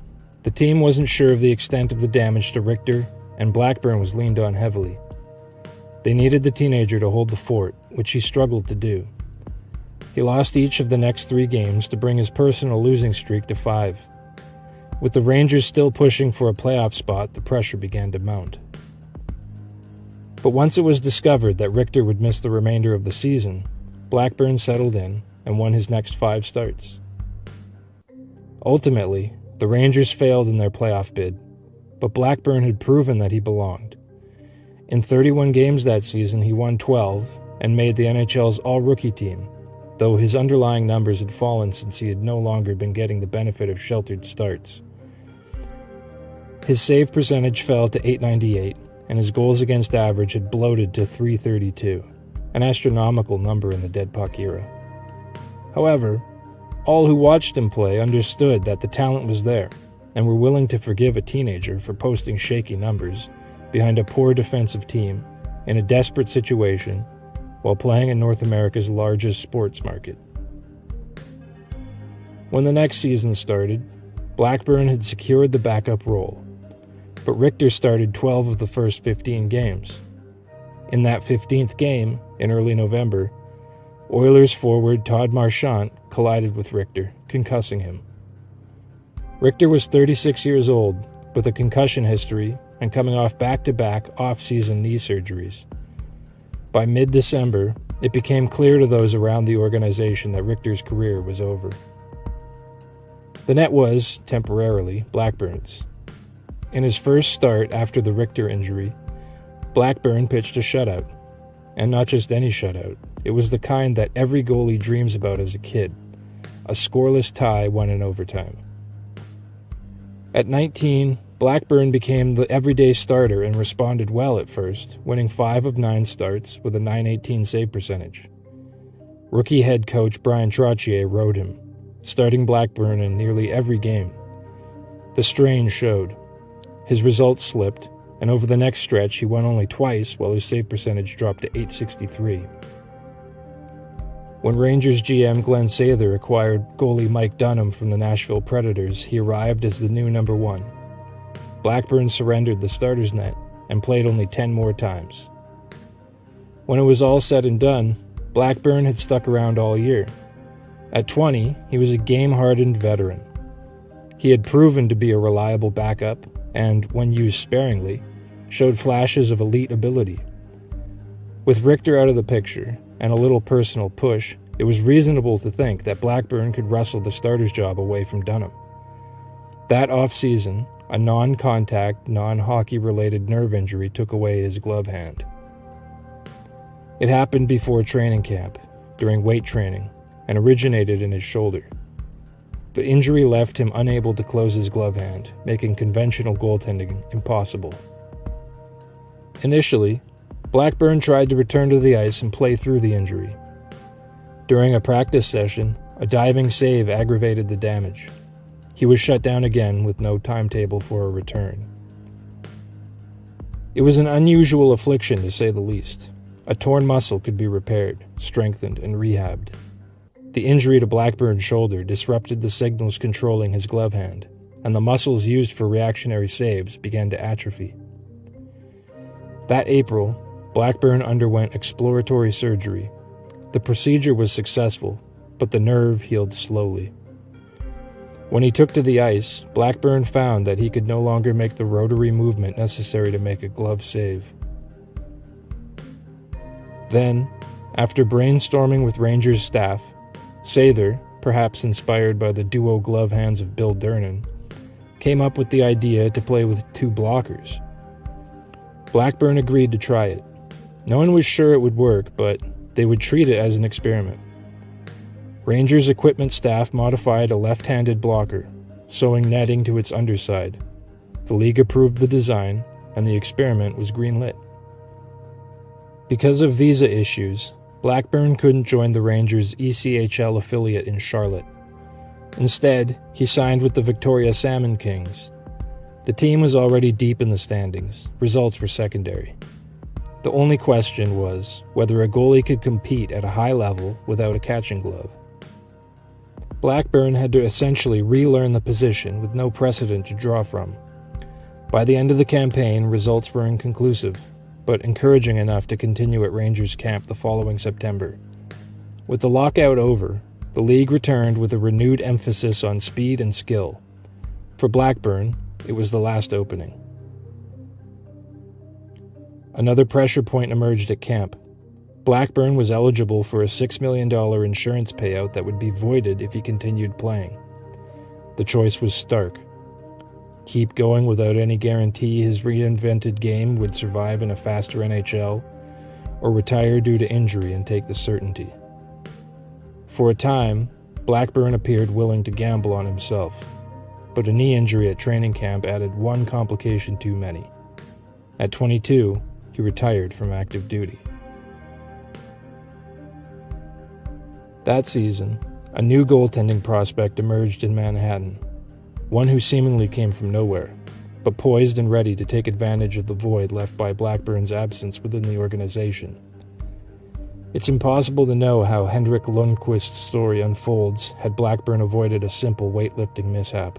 the team wasn't sure of the extent of the damage to Richter, and Blackburn was leaned on heavily. They needed the teenager to hold the fort, which he struggled to do. He lost each of the next 3 games to bring his personal losing streak to 5. With the Rangers still pushing for a playoff spot, the pressure began to mount. But once it was discovered that Richter would miss the remainder of the season, Blackburn settled in and won his next 5 starts. Ultimately, the Rangers failed in their playoff bid, but Blackburn had proven that he belonged. In 31 games that season, he won 12 and made the NHL's all-rookie team, though his underlying numbers had fallen since he had no longer been getting the benefit of sheltered starts. His save percentage fell to .898, and his goals against average had bloated to .332, an astronomical number in the dead puck era. However, all who watched him play understood that the talent was there, and were willing to forgive a teenager for posting shaky numbers behind a poor defensive team in a desperate situation while playing in North America's largest sports market. When the next season started, Blackburn had secured the backup role, but Richter started 12 of the first 15 games. In that 15th game, in early November, Oilers forward Todd Marchant collided with Richter, concussing him. Richter was 36 years old, with a concussion history and coming off back-to-back off-season knee surgeries. By mid-December, it became clear to those around the organization that Richter's career was over. The net was, temporarily, Blackburn's. In his first start after the Richter injury, Blackburn pitched a shutout. And not just any shutout. It was the kind that every goalie dreams about as a kid. A scoreless tie won in overtime. At 19, Blackburn became the everyday starter and responded well at first, winning 5 of 9 starts with a .918 save percentage. Rookie head coach Bryan Trottier rode him, starting Blackburn in nearly every game. The strain showed. His results slipped, and over the next stretch he won only twice while his save percentage dropped to .863. When Rangers GM Glenn Sather acquired goalie Mike Dunham from the Nashville Predators, he arrived as the new number 1. Blackburn surrendered the starter's net and played only 10 more times. When it was all said and done, Blackburn had stuck around all year. At 20, he was a game-hardened veteran. He had proven to be a reliable backup and, when used sparingly, showed flashes of elite ability. With Richter out of the picture, and a little personal push, it was reasonable to think that Blackburn could wrestle the starter's job away from Dunham. That off-season, a non-contact, non-hockey-related nerve injury took away his glove hand. It happened before training camp, during weight training, and originated in his shoulder. The injury left him unable to close his glove hand, making conventional goaltending impossible. Initially, Blackburn tried to return to the ice and play through the injury. During a practice session, a diving save aggravated the damage. He was shut down again with no timetable for a return. It was an unusual affliction, to say the least. A torn muscle could be repaired, strengthened, and rehabbed. The injury to Blackburn's shoulder disrupted the signals controlling his glove hand, and the muscles used for reactionary saves began to atrophy. That April, Blackburn underwent exploratory surgery. The procedure was successful, but the nerve healed slowly. When he took to the ice, Blackburn found that he could no longer make the rotary movement necessary to make a glove save. Then, after brainstorming with Rangers staff, Sather, perhaps inspired by the duo glove hands of Bill Durnan, came up with the idea to play with two blockers. Blackburn agreed to try it. No one was sure it would work, but they would treat it as an experiment. Rangers equipment staff modified a left-handed blocker, sewing netting to its underside. The league approved the design, and the experiment was greenlit. Because of visa issues, Blackburn couldn't join the Rangers' ECHL affiliate in Charlotte. Instead, he signed with the Victoria Salmon Kings. The team was already deep in the standings. Results were secondary. The only question was whether a goalie could compete at a high level without a catching glove. Blackburn had to essentially relearn the position with no precedent to draw from. By the end of the campaign, results were inconclusive, but encouraging enough to continue at Rangers camp the following September. With the lockout over, the league returned with a renewed emphasis on speed and skill. For Blackburn, it was the last opening. Another pressure point emerged at camp. Blackburn was eligible for a $6 million insurance payout that would be voided if he continued playing. The choice was stark. Keep going without any guarantee his reinvented game would survive in a faster NHL, or retire due to injury and take the certainty. For a time, Blackburn appeared willing to gamble on himself, but a knee injury at training camp added one complication too many. At 22, he retired from active duty. That season, a new goaltending prospect emerged in Manhattan, one who seemingly came from nowhere, but poised and ready to take advantage of the void left by Blackburn's absence within the organization. It's impossible to know how Henrik Lundqvist's story unfolds had Blackburn avoided a simple weightlifting mishap.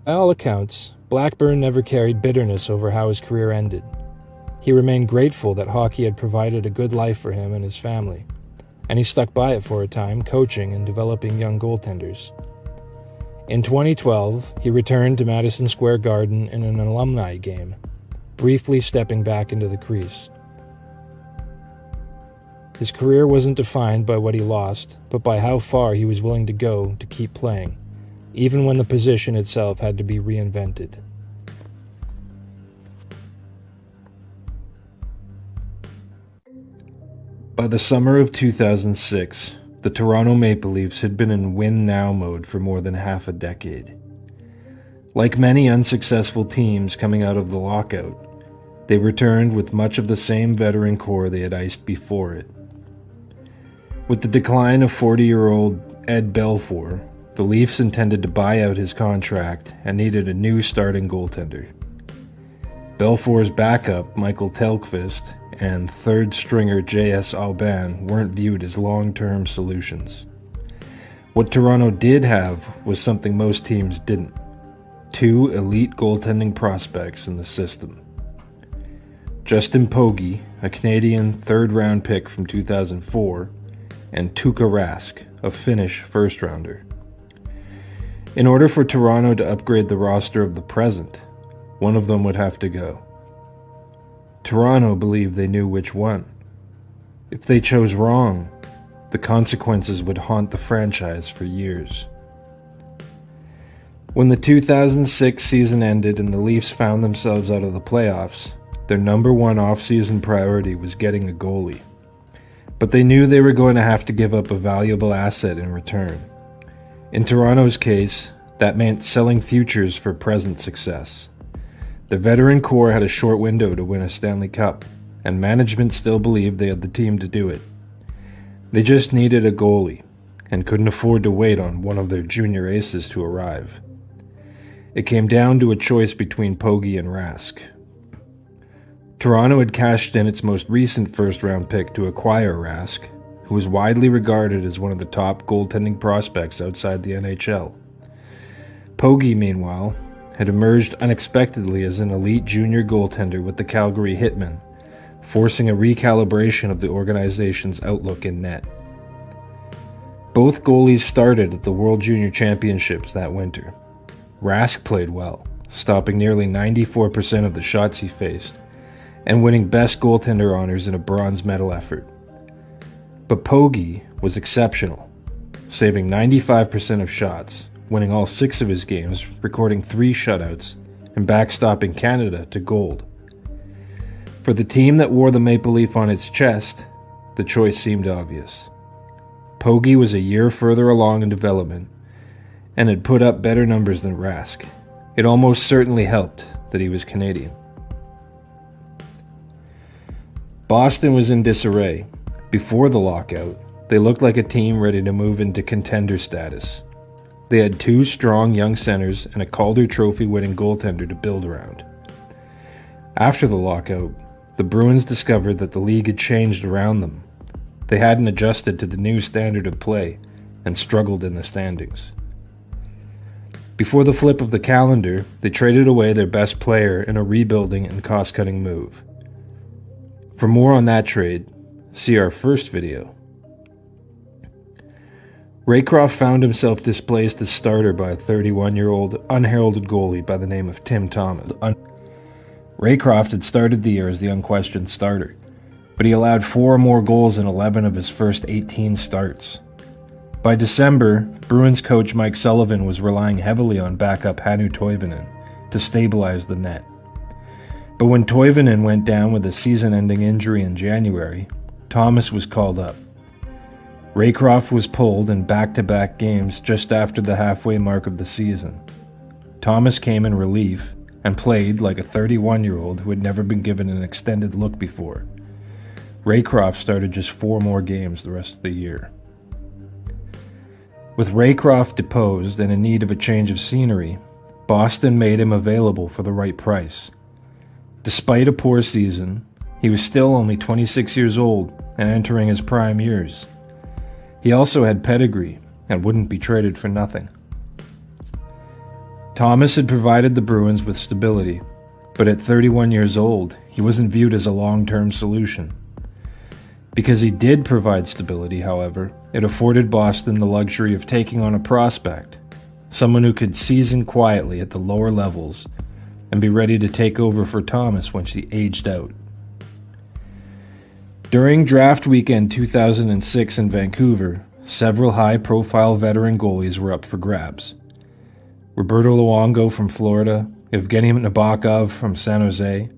By all accounts, Blackburn never carried bitterness over how his career ended. He remained grateful that hockey had provided a good life for him and his family, and he stuck by it for a time, coaching and developing young goaltenders. In 2012, he returned to Madison Square Garden in an alumni game, briefly stepping back into the crease. His career wasn't defined by what he lost, but by how far he was willing to go to keep playing, even when the position itself had to be reinvented. By the summer of 2006, the Toronto Maple Leafs had been in win-now mode for more than half a decade. Like many unsuccessful teams coming out of the lockout, they returned with much of the same veteran core they had iced before it. With the decline of 40-year-old Ed Belfour, the Leafs intended to buy out his contract and needed a new starting goaltender. Belfour's backup, Michael Tellqvist, and third-stringer J.S. Aubin weren't viewed as long-term solutions. What Toronto did have was something most teams didn't: two elite goaltending prospects in the system. Justin Pogge, a Canadian third-round pick from 2004, and Tuukka Rask, a Finnish first-rounder. In order for Toronto to upgrade the roster of the present, one of them would have to go. Toronto believed they knew which one. If they chose wrong, the consequences would haunt the franchise for years. When the 2006 season ended and the Leafs found themselves out of the playoffs, their number one off-season priority was getting a goalie. But they knew they were going to have to give up a valuable asset in return. In Toronto's case, that meant selling futures for present success. The veteran core had a short window to win a Stanley Cup, and management still believed they had the team to do it. They just needed a goalie, and couldn't afford to wait on one of their junior aces to arrive. It came down to a choice between Pogge and Rask. Toronto had cashed in its most recent first-round pick to acquire Rask, who was widely regarded as one of the top goaltending prospects outside the NHL. Pogge, meanwhile, had emerged unexpectedly as an elite junior goaltender with the Calgary Hitmen, forcing a recalibration of the organization's outlook in net. Both goalies started at the World Junior Championships that winter. Rask played well, stopping nearly 94% of the shots he faced, and winning best goaltender honors in a bronze medal effort. But Pogge was exceptional, saving 95% of shots, winning all 6 of his games, recording 3 shutouts, and backstopping Canada to gold. For the team that wore the maple leaf on its chest, the choice seemed obvious. Pogge was a year further along in development and had put up better numbers than Rask. It almost certainly helped that he was Canadian. Boston was in disarray. Before the lockout, they looked like a team ready to move into contender status. They had 2 strong young centers and a Calder Trophy-winning goaltender to build around. After the lockout, the Bruins discovered that the league had changed around them. They hadn't adjusted to the new standard of play and struggled in the standings. Before the flip of the calendar, they traded away their best player in a rebuilding and cost-cutting move. For more on that trade, see our first video. Raycroft found himself displaced as starter by a 31-year-old unheralded goalie by the name of Tim Thomas. Raycroft had started the year as the unquestioned starter, but he allowed 4 or more goals in 11 of his first 18 starts. By December, Bruins coach Mike Sullivan was relying heavily on backup Hannu Toivonen to stabilize the net. But when Toivonen went down with a season-ending injury in January, Thomas was called up. Raycroft was pulled in back-to-back games just after the halfway mark of the season. Thomas came in relief and played like a 31-year-old who had never been given an extended look before. Raycroft started just 4 more games the rest of the year. With Raycroft deposed and in need of a change of scenery, Boston made him available for the right price. Despite a poor season, he was still only 26 years old and entering his prime years. He also had pedigree and wouldn't be traded for nothing. Thomas had provided the Bruins with stability, but at 31 years old, he wasn't viewed as a long-term solution. Because he did provide stability, however, it afforded Boston the luxury of taking on a prospect, someone who could season quietly at the lower levels and be ready to take over for Thomas once he aged out. During draft weekend 2006 in Vancouver, several high-profile veteran goalies were up for grabs. Roberto Luongo from Florida, Evgeny Nabokov from San Jose,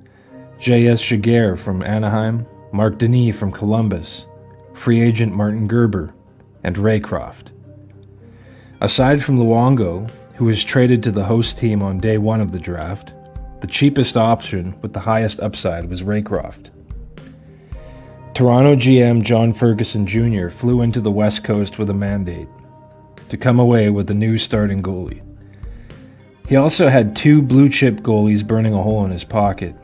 J.S. Giguère from Anaheim, Mark Denis from Columbus, free agent Martin Gerber, and Raycroft. Aside from Luongo, who was traded to the host team on day 1 of the draft, the cheapest option with the highest upside was Raycroft. Toronto GM John Ferguson Jr. flew into the West Coast with a mandate to come away with a new starting goalie. He also had 2 blue-chip goalies burning a hole in his pocket.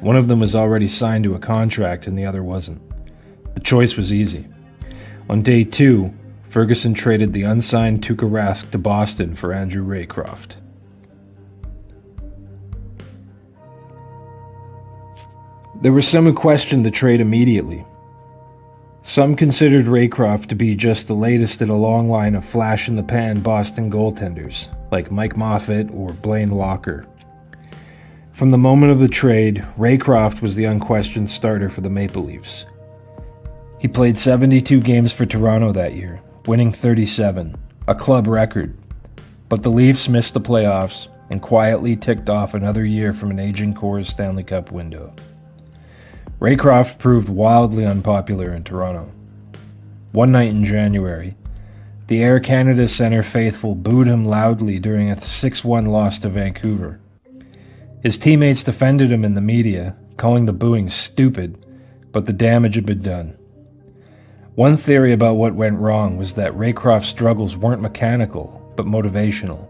One of them was already signed to a contract and the other wasn't. The choice was easy. On day 2, Ferguson traded the unsigned Tuukka Rask to Boston for Andrew Raycroft. There were some who questioned the trade immediately. Some considered Raycroft to be just the latest in a long line of flash-in-the-pan Boston goaltenders, like Mike Moffat or Blaine Locker. From the moment of the trade, Raycroft was the unquestioned starter for the Maple Leafs. He played 72 games for Toronto that year, winning 37, a club record. But the Leafs missed the playoffs and quietly ticked off another year from an aging Coors Stanley Cup window. Raycroft proved wildly unpopular in Toronto. One night in January, the Air Canada Centre faithful booed him loudly during a 6-1 loss to Vancouver. His teammates defended him in the media, calling the booing stupid, but the damage had been done. One theory about what went wrong was that Raycroft's struggles weren't mechanical, but motivational.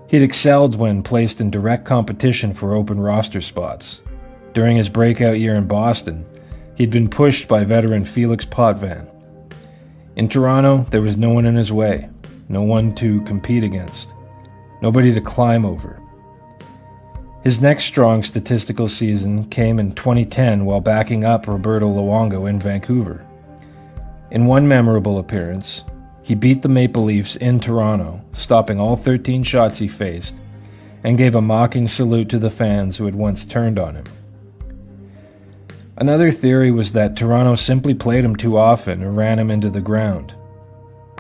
He'd excelled when placed in direct competition for open roster spots. During his breakout year in Boston, he'd been pushed by veteran Felix Potvin. In Toronto, there was no one in his way, no one to compete against. nobody to climb over. His next strong statistical season came in 2010 while backing up Roberto Luongo in Vancouver. In one memorable appearance, he beat the Maple Leafs in Toronto, stopping all 13 shots he faced, and gave a mocking salute to the fans who had once turned on him. Another theory was that Toronto simply played him too often or ran him into the ground.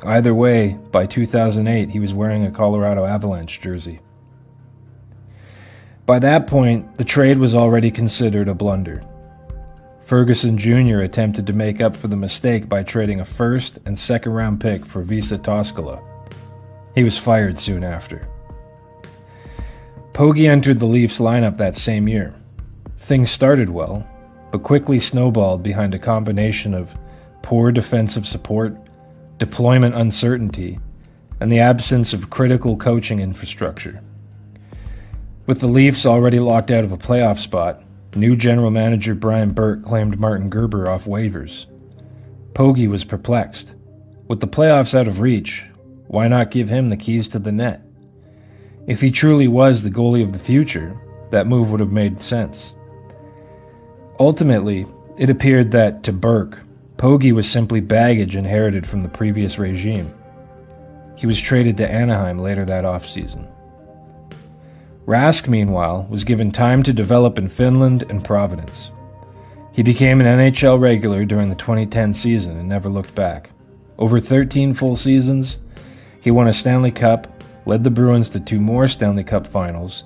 Either way, by 2008 he was wearing a Colorado Avalanche jersey. By that point, the trade was already considered a blunder. Ferguson Jr. attempted to make up for the mistake by trading a first and second round pick for Visa Toskala. He was fired soon after. Pogge entered the Leafs lineup that same year. Things started well, but quickly snowballed behind a combination of poor defensive support, deployment uncertainty, and the absence of critical coaching infrastructure. With the Leafs already locked out of a playoff spot, new general manager Brian Burke claimed Martin Gerber off waivers. Pogge was perplexed. With the playoffs out of reach, why not give him the keys to the net? If he truly was the goalie of the future, that move would have made sense. Ultimately, it appeared that, to Burke, Pogge was simply baggage inherited from the previous regime. He was traded to Anaheim later that offseason. Rask, meanwhile, was given time to develop in Finland and Providence. He became an NHL regular during the 2010 season and never looked back. Over 13 full seasons, he won a Stanley Cup, led the Bruins to 2 more Stanley Cup finals,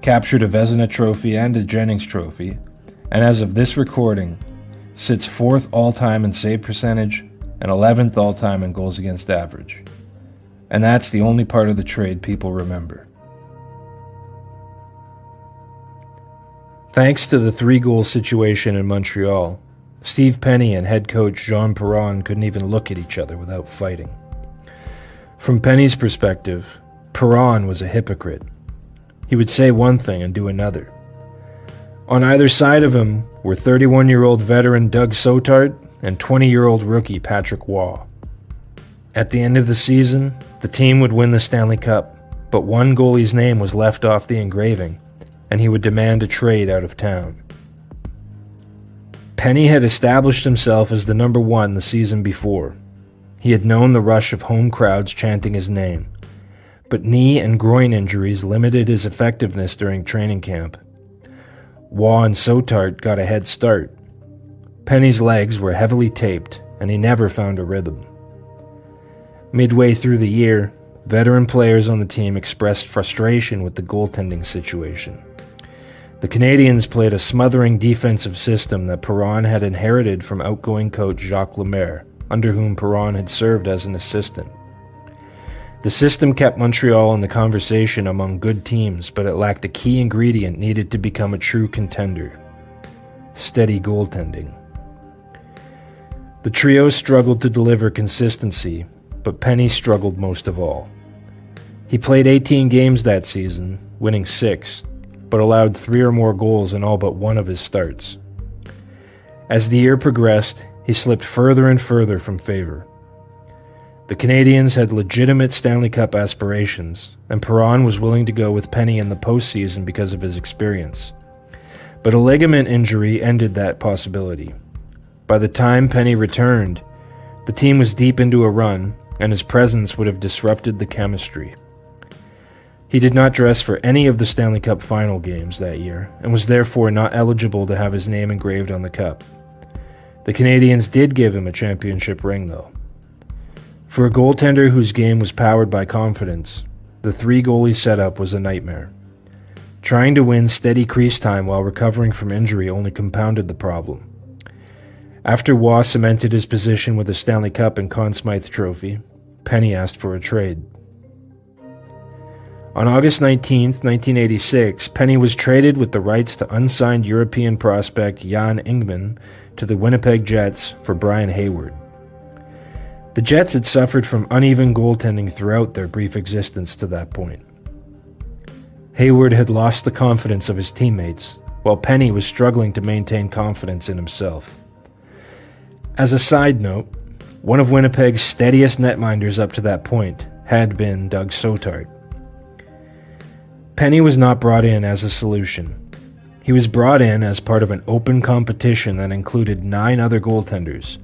captured a Vezina Trophy and a Jennings Trophy, and as of this recording, sits 4th all-time in save percentage and 11th all-time in goals against average. And that's the only part of the trade people remember. Thanks to the 3-goal situation in Montreal, Steve Penney and head coach Jean Perron couldn't even look at each other without fighting. From Penney's perspective, Perron was a hypocrite. He would say one thing and do another. On either side of him were 31-year-old veteran Doug Soetart and 20-year-old rookie Patrick Waugh. At the end of the season, the team would win the Stanley Cup, but one goalie's name was left off the engraving, and he would demand a trade out of town. Penney had established himself as the number 1 the season before. He had known the rush of home crowds chanting his name, but knee and groin injuries limited his effectiveness during training camp. Waugh and Soetart got a head start. Penney's legs were heavily taped, and he never found a rhythm. Midway through the year, veteran players on the team expressed frustration with the goaltending situation. The Canadiens played a smothering defensive system that Perron had inherited from outgoing coach Jacques Lemaire, under whom Perron had served as an assistant. The system kept Montreal in the conversation among good teams, but it lacked a key ingredient needed to become a true contender: steady goaltending. The trio struggled to deliver consistency, but Penney struggled most of all. He played 18 games that season, winning 6, but allowed 3 or more goals in all but one of his starts. As the year progressed, he slipped further and further from favor. The Canadiens had legitimate Stanley Cup aspirations, and Perron was willing to go with Penney in the postseason because of his experience. But a ligament injury ended that possibility. By the time Penney returned, the team was deep into a run, and his presence would have disrupted the chemistry. He did not dress for any of the Stanley Cup final games that year, and was therefore not eligible to have his name engraved on the cup. The Canadiens did give him a championship ring, though. For a goaltender whose game was powered by confidence, the 3-goalie setup was a nightmare. Trying to win steady crease time while recovering from injury only compounded the problem. After Waugh cemented his position with a Stanley Cup and Conn Smythe Trophy, Penney asked for a trade. On August 19, 1986, Penney was traded with the rights to unsigned European prospect Jan Ingman to the Winnipeg Jets for Brian Hayward. The Jets had suffered from uneven goaltending throughout their brief existence to that point. Hayward had lost the confidence of his teammates, while Penney was struggling to maintain confidence in himself. As a side note, one of Winnipeg's steadiest netminders up to that point had been Doug Soetart. Penney was not brought in as a solution. He was brought in as part of an open competition that included 9 other goaltenders.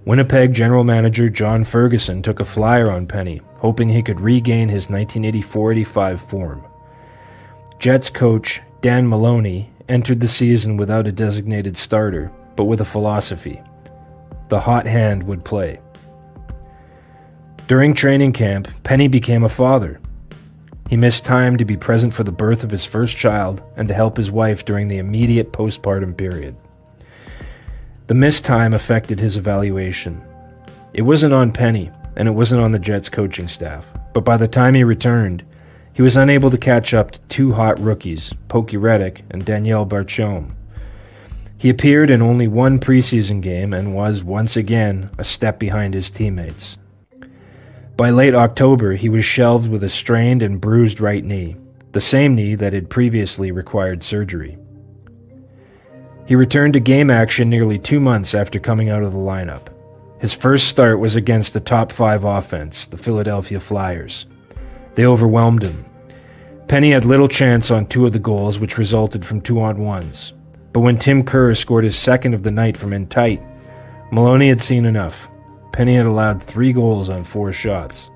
Winnipeg general manager John Ferguson took a flyer on Penney, hoping he could regain his 1984-85 form. Jets coach Dan Maloney entered the season without a designated starter, but with a philosophy: the hot hand would play. During training camp, Penney became a father. He missed time to be present for the birth of his first child and to help his wife during the immediate postpartum period. The missed time affected his evaluation. It wasn't on Penney, and it wasn't on the Jets coaching staff, but by the time he returned, he was unable to catch up to 2 hot rookies, Pogge Reddick and Daniel Barchome. He appeared in only 1 preseason game and was, once again, a step behind his teammates. By late October, he was shelved with a strained and bruised right knee, the same knee that had previously required surgery. He returned to game action nearly 2 months after coming out of the lineup. His first start was against the top 5 offense, the Philadelphia Flyers. They overwhelmed him. Penney had little chance on 2 of the goals, which resulted from 2-on-1s. But when Tim Kerr scored his second of the night from in tight, Maloney had seen enough. Penney had allowed 3 goals on 4 shots.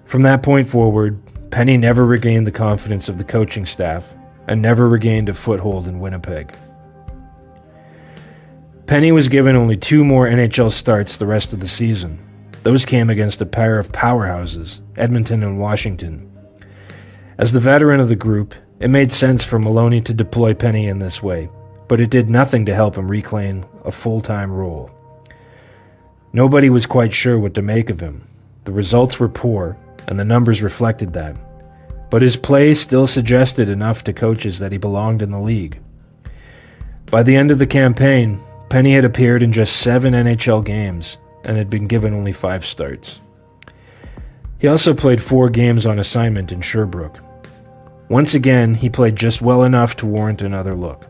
From that point forward, Penney never regained the confidence of the coaching staff and never regained a foothold in Winnipeg. Penney was given only 2 more NHL starts the rest of the season. Those came against a pair of powerhouses, Edmonton and Washington. As the veteran of the group, it made sense for Maloney to deploy Penney in this way, but it did nothing to help him reclaim a full-time role. Nobody was quite sure what to make of him. The results were poor, and the numbers reflected that. But his play still suggested enough to coaches that he belonged in the league. By the end of the campaign, Penney had appeared in just 7 NHL games and had been given only 5 starts. He also played 4 games on assignment in Sherbrooke. Once again, he played just well enough to warrant another look.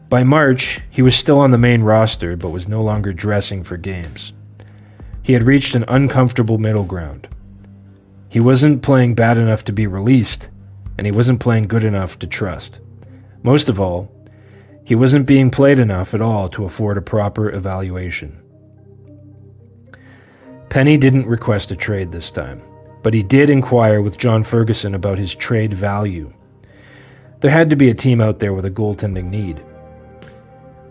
By March, he was still on the main roster but was no longer dressing for games. He had reached an uncomfortable middle ground. He wasn't playing bad enough to be released, and he wasn't playing good enough to trust. Most of all, he wasn't being played enough at all to afford a proper evaluation. Penney didn't request a trade this time, but he did inquire with John Ferguson about his trade value. There had to be a team out there with a goaltending need.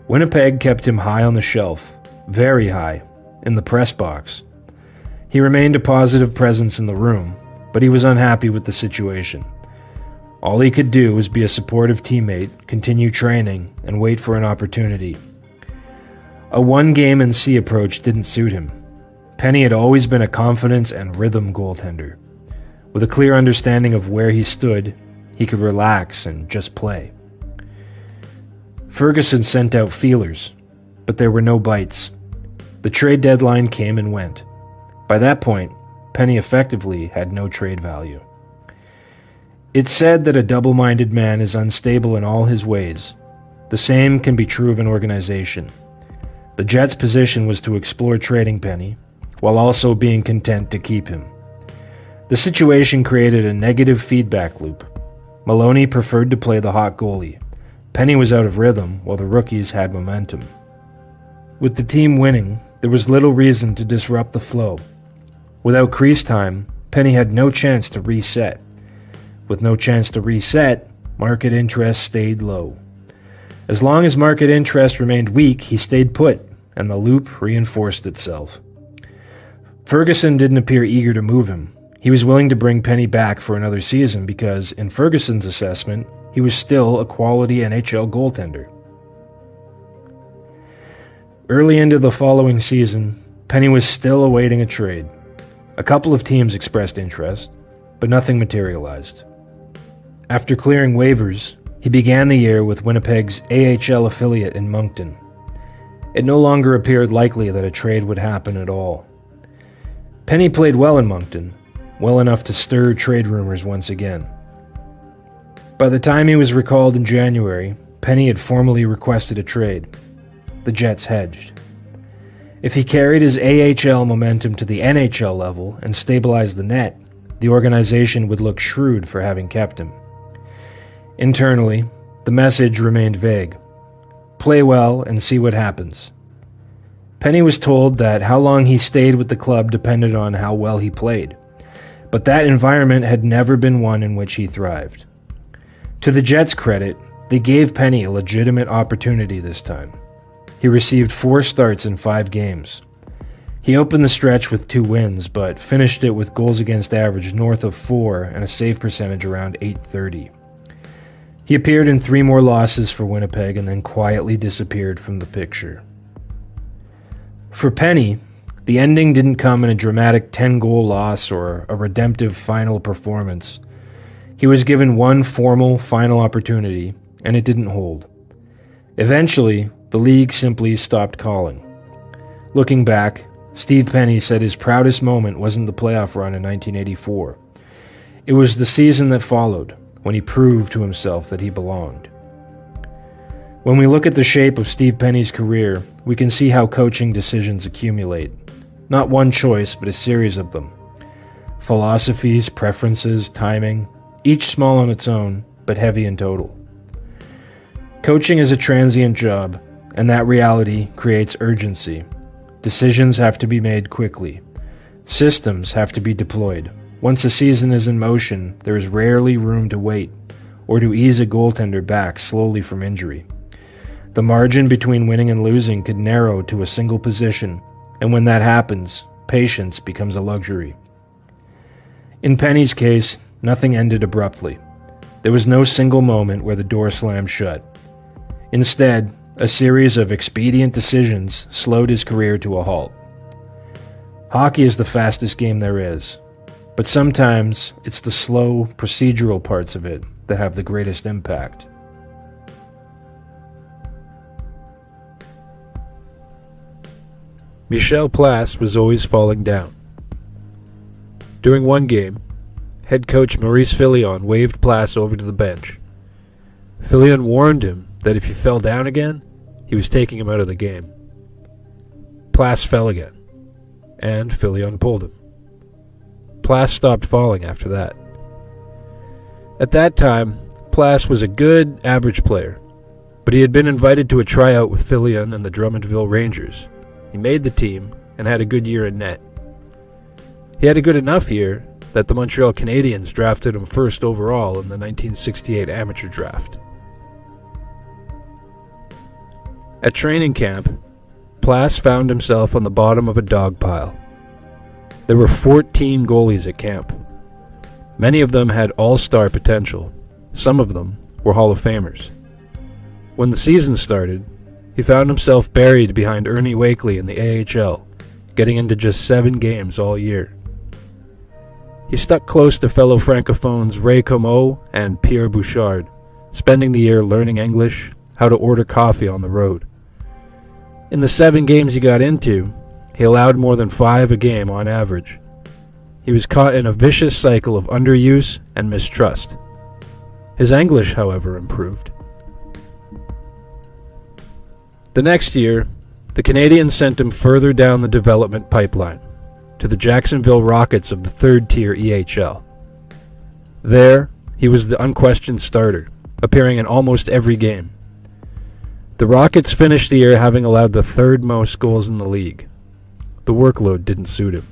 Winnipeg kept him high on the shelf, very high, in the press box. He remained a positive presence in the room, but he was unhappy with the situation. All he could do was be a supportive teammate, continue training, and wait for an opportunity. A one-game-and-see approach didn't suit him. Penney had always been a confidence and rhythm goaltender. With a clear understanding of where he stood, he could relax and just play. Ferguson sent out feelers, but there were no bites. The trade deadline came and went. By that point, Penney effectively had no trade value. It's said that a double-minded man is unstable in all his ways. The same can be true of an organization. The Jets' position was to explore trading Penney, while also being content to keep him. The situation created a negative feedback loop. Maloney preferred to play the hot goalie. Penney was out of rhythm, while the rookies had momentum. With the team winning, there was little reason to disrupt the flow. Without crease time, Penney had no chance to reset. With no chance to reset, market interest stayed low. As long as market interest remained weak, he stayed put, and the loop reinforced itself. Ferguson didn't appear eager to move him. He was willing to bring Penney back for another season because, in Ferguson's assessment, he was still a quality NHL goaltender. Early into the following season, Penney was still awaiting a trade. A couple of teams expressed interest, but nothing materialized. After clearing waivers, he began the year with Winnipeg's AHL affiliate in Moncton. It no longer appeared likely that a trade would happen at all. Penney played well in Moncton, well enough to stir trade rumors once again. By the time he was recalled in January, Penney had formally requested a trade. The Jets hedged. If he carried his AHL momentum to the NHL level and stabilized the net, the organization would look shrewd for having kept him. Internally, the message remained vague. Play well and see what happens. Penney was told that how long he stayed with the club depended on how well he played, but that environment had never been one in which he thrived. To the Jets' credit, they gave Penney a legitimate opportunity this time. He received 4 starts in 5 games. He opened the stretch with 2 wins, but finished it with goals against average north of 4 and a save percentage around .830. He appeared in 3 more losses for Winnipeg and then quietly disappeared from the picture. For Penney, the ending didn't come in a dramatic 10-goal loss or a redemptive final performance. He was given one formal final opportunity, and it didn't hold. Eventually, the league simply stopped calling. Looking back, Steve Penney said his proudest moment wasn't the playoff run in 1984. It was the season that followed, when he proved to himself that he belonged. When we look at the shape of Steve Penney's career, we can see how coaching decisions accumulate. Not one choice, but a series of them. Philosophies, preferences, timing, each small on its own, but heavy in total. Coaching is a transient job, and that reality creates urgency. Decisions have to be made quickly. Systems have to be deployed. Once a season is in motion, there is rarely room to wait, or to ease a goaltender back slowly from injury. The margin between winning and losing could narrow to a single position, and when that happens, patience becomes a luxury. In Penney's case, nothing ended abruptly. There was no single moment where the door slammed shut. Instead, a series of expedient decisions slowed his career to a halt. Hockey is the fastest game there is, but sometimes it's the slow, procedural parts of it that have the greatest impact. Michel Plasse was always falling down. During one game, head coach Maurice Filion waved Plasse over to the bench. Filion warned him that if he fell down again, he was taking him out of the game. Plasse fell again, and Filion pulled him. Plasse stopped falling after that. At that time, Plasse was a good, average player, but he had been invited to a tryout with Filion and the Drummondville Rangers. He made the team and had a good year in net. He had a good enough year that the Montreal Canadiens drafted him first overall in the 1968 amateur draft. At training camp, Plasse found himself on the bottom of a dog pile. There were 14 goalies at camp. Many of them had all-star potential. Some of them were Hall of Famers. When the season started, he found himself buried behind Ernie Wakely in the AHL, getting into just 7 games all year. He stuck close to fellow francophones Raycroft and Pierre Bouchard, spending the year learning English, how to order coffee on the road. In the 7 games he got into, he allowed more than 5 a game on average. He was caught in a vicious cycle of underuse and mistrust. His English, however, improved. The next year, the Canadiens sent him further down the development pipeline, to the Jacksonville Rockets of the third-tier EHL. There, he was the unquestioned starter, appearing in almost every game. The Rockets finished the year having allowed the 3rd most goals in the league. The workload didn't suit him.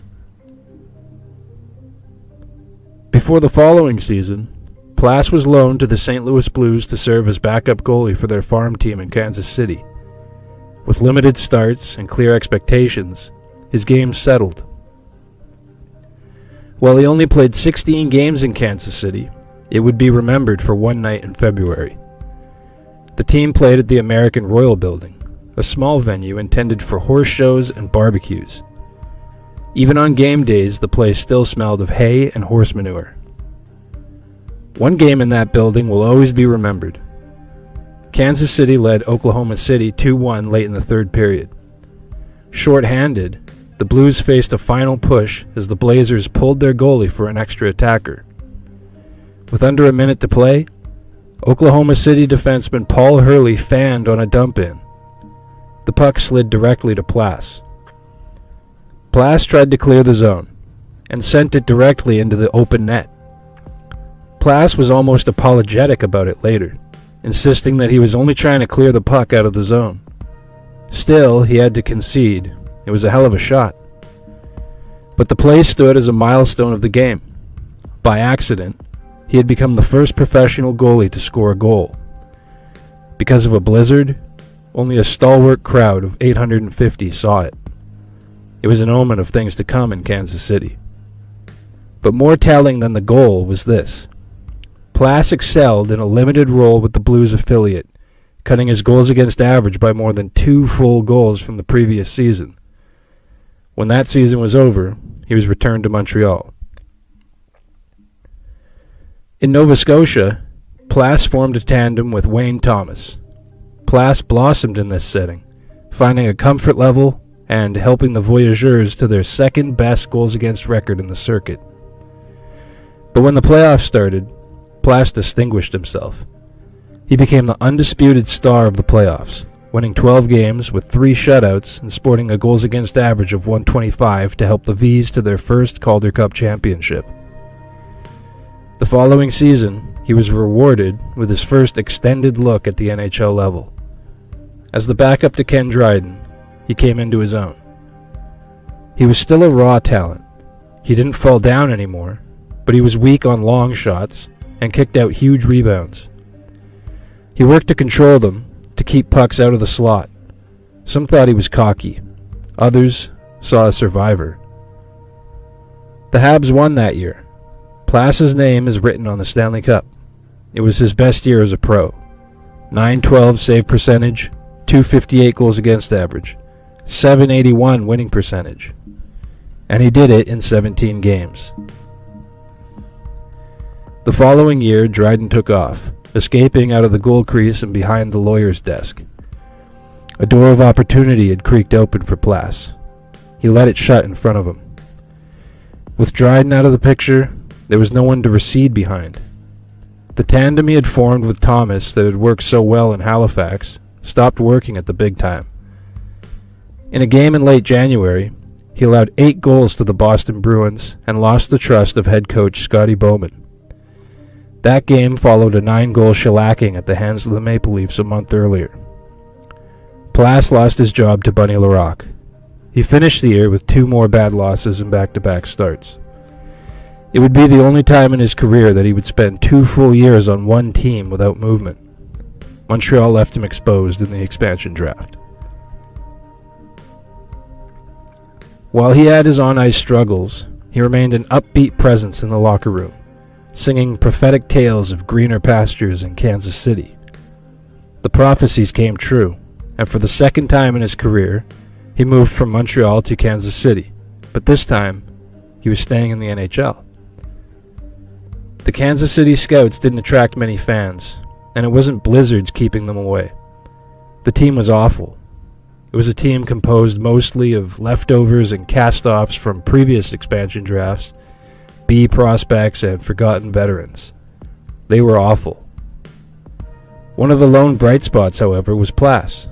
Before the following season, Plasse was loaned to the St. Louis Blues to serve as backup goalie for their farm team in Kansas City. With limited starts and clear expectations, his game settled. While he only played 16 games in Kansas City, it would be remembered for one night in February. The team played at the American Royal Building, a small venue intended for horse shows and barbecues. Even on game days, the place still smelled of hay and horse manure. One game in that building will always be remembered. Kansas City led Oklahoma City 2-1 late in the 3rd period. Short-handed, the Blues faced a final push as the Blazers pulled their goalie for an extra attacker. With under a minute to play, Oklahoma City defenseman Paul Hurley fanned on a dump-in. The puck slid directly to Plasse. Plasse tried to clear the zone, and sent it directly into the open net. Plasse was almost apologetic about it later, insisting that he was only trying to clear the puck out of the zone. Still, he had to concede. It was a hell of a shot. But the play stood as a milestone of the game. By accident, he had become the first professional goalie to score a goal. Because of a blizzard, only a stalwart crowd of 850 saw it. It was an omen of things to come in Kansas City. But more telling than the goal was this. Plasse excelled in a limited role with the Blues affiliate, cutting his goals against average by more than 2 full goals from the previous season. When that season was over, he was returned to Montreal. In Nova Scotia, Plasse formed a tandem with Wayne Thomas. Plasse blossomed in this setting, finding a comfort level and helping the Voyageurs to their second best goals against record in the circuit. But when the playoffs started, Plasse distinguished himself. He became the undisputed star of the playoffs, winning 12 games with 3 shutouts and sporting a goals against average of .125 to help the Vs to their first Calder Cup championship. The following season, he was rewarded with his first extended look at the NHL level. As the backup to Ken Dryden, he came into his own. He was still a raw talent. He didn't fall down anymore, but he was weak on long shots and kicked out huge rebounds. He worked to control them, to keep pucks out of the slot. Some thought he was cocky. Others saw a survivor. The Habs won that year. Plasse's name is written on the Stanley Cup. It was his best year as a pro. .912 save percentage, .258 goals against average, .781 winning percentage. And he did it in 17 games. The following year, Dryden took off, escaping out of the goal crease and behind the lawyer's desk. A door of opportunity had creaked open for Plasse. He let it shut in front of him. With Dryden out of the picture, there was no one to recede behind. The tandem he had formed with Thomas that had worked so well in Halifax stopped working at the big time. In a game in late January, he allowed 8 goals to the Boston Bruins and lost the trust of head coach Scotty Bowman. That game followed a 9-goal shellacking at the hands of the Maple Leafs a month earlier. Plasse lost his job to Bunny Larocque. He finished the year with 2 more bad losses in back-to-back starts. It would be the only time in his career that he would spend 2 full years on one team without movement. Montreal left him exposed in the expansion draft. While he had his on-ice struggles, he remained an upbeat presence in the locker room, singing prophetic tales of greener pastures in Kansas City. The prophecies came true, and for the second time in his career, he moved from Montreal to Kansas City, but this time, he was staying in the NHL. The Kansas City Scouts didn't attract many fans, and it wasn't blizzards keeping them away. The team was awful. It was a team composed mostly of leftovers and cast-offs from previous expansion drafts, B prospects, and forgotten veterans. They were awful. One of the lone bright spots, however, was Plasse.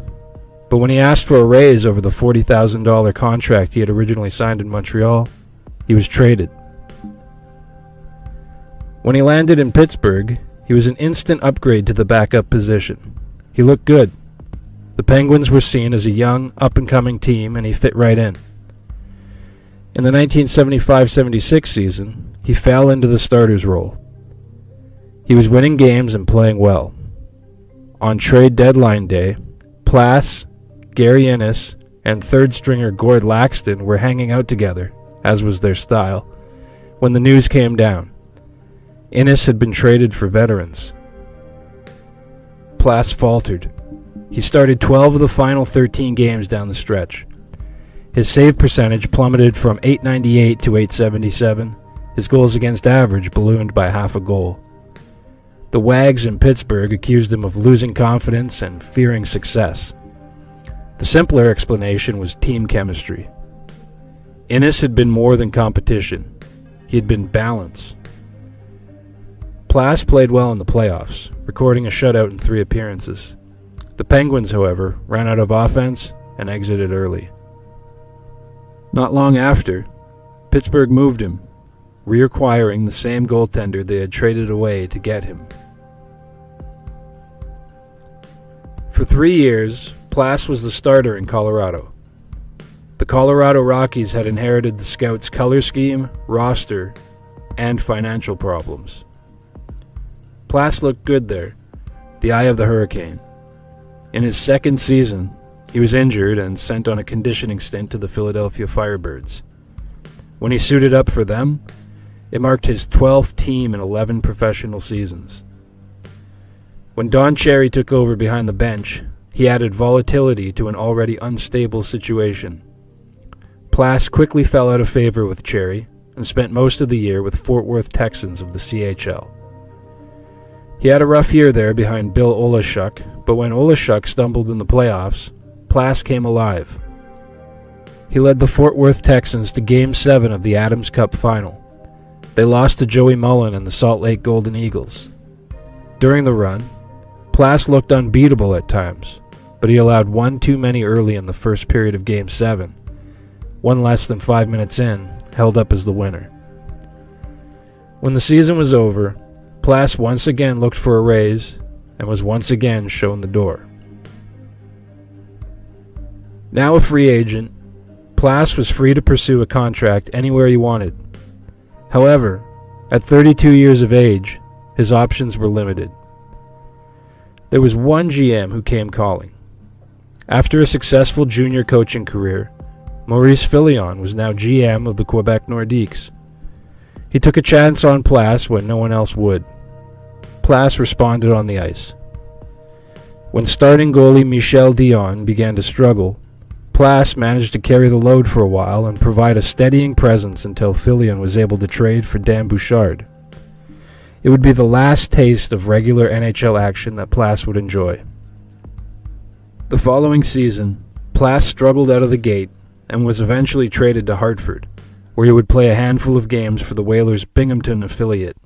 But when he asked for a raise over the $40,000 contract he had originally signed in Montreal, he was traded. When he landed in Pittsburgh, he was an instant upgrade to the backup position. He looked good. The Penguins were seen as a young, up-and-coming team, and he fit right in. In the 1975-76 season, he fell into the starter's role. He was winning games and playing well. On trade deadline day, Plasse, Gary Innes, and third-stringer Gord Laxton were hanging out together, as was their style, when the news came down. Innes had been traded for veterans. Plasse faltered. He started 12 of the final 13 games down the stretch. His save percentage plummeted from .898 to .877. His goals against average ballooned by half a goal. The Wags in Pittsburgh accused him of losing confidence and fearing success. The simpler explanation was team chemistry. Innes had been more than competition. He had been balance. Plasse played well in the playoffs, recording a shutout in 3 appearances. The Penguins, however, ran out of offense and exited early. Not long after, Pittsburgh moved him reacquiring the same goaltender they had traded away to get him. For 3 years, Plasse was the starter in Colorado. The Colorado Rockies had inherited the Scouts' color scheme, roster, and financial problems. Plasse looked good there, the eye of the hurricane. In his second season, he was injured and sent on a conditioning stint to the Philadelphia Firebirds. When he suited up for them, it marked his 12th team in 11 professional seasons. When Don Cherry took over behind the bench, he added volatility to an already unstable situation. Plasse quickly fell out of favor with Cherry and spent most of the year with Fort Worth Texans of the CHL. He had a rough year there behind Bill Olashuk, but when Olashuk stumbled in the playoffs, Plasse came alive. He led the Fort Worth Texans to Game 7 of the Adams Cup Final. They lost to Joey Mullen and the Salt Lake Golden Eagles. During the run, Plasse looked unbeatable at times, but he allowed one too many early in the first period of Game 7. One less than 5 minutes in, held up as the winner. When the season was over, Plasse once again looked for a raise and was once again shown the door. Now a free agent, Plasse was free to pursue a contract anywhere he wanted. However, at 32 years of age, his options were limited. There was one GM who came calling. After a successful junior coaching career, Maurice Filion was now GM of the Quebec Nordiques. He took a chance on Plasse when no one else would. Plasse responded on the ice. When starting goalie Michel Dion began to struggle, Plasse managed to carry the load for a while and provide a steadying presence until Filion was able to trade for Dan Bouchard. It would be the last taste of regular NHL action that Plasse would enjoy. The following season, Plasse struggled out of the gate and was eventually traded to Hartford, where he would play a handful of games for the Whalers' Binghamton affiliate.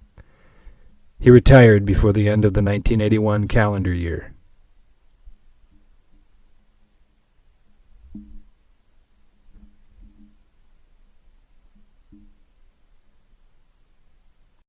He retired before the end of the 1981 calendar year.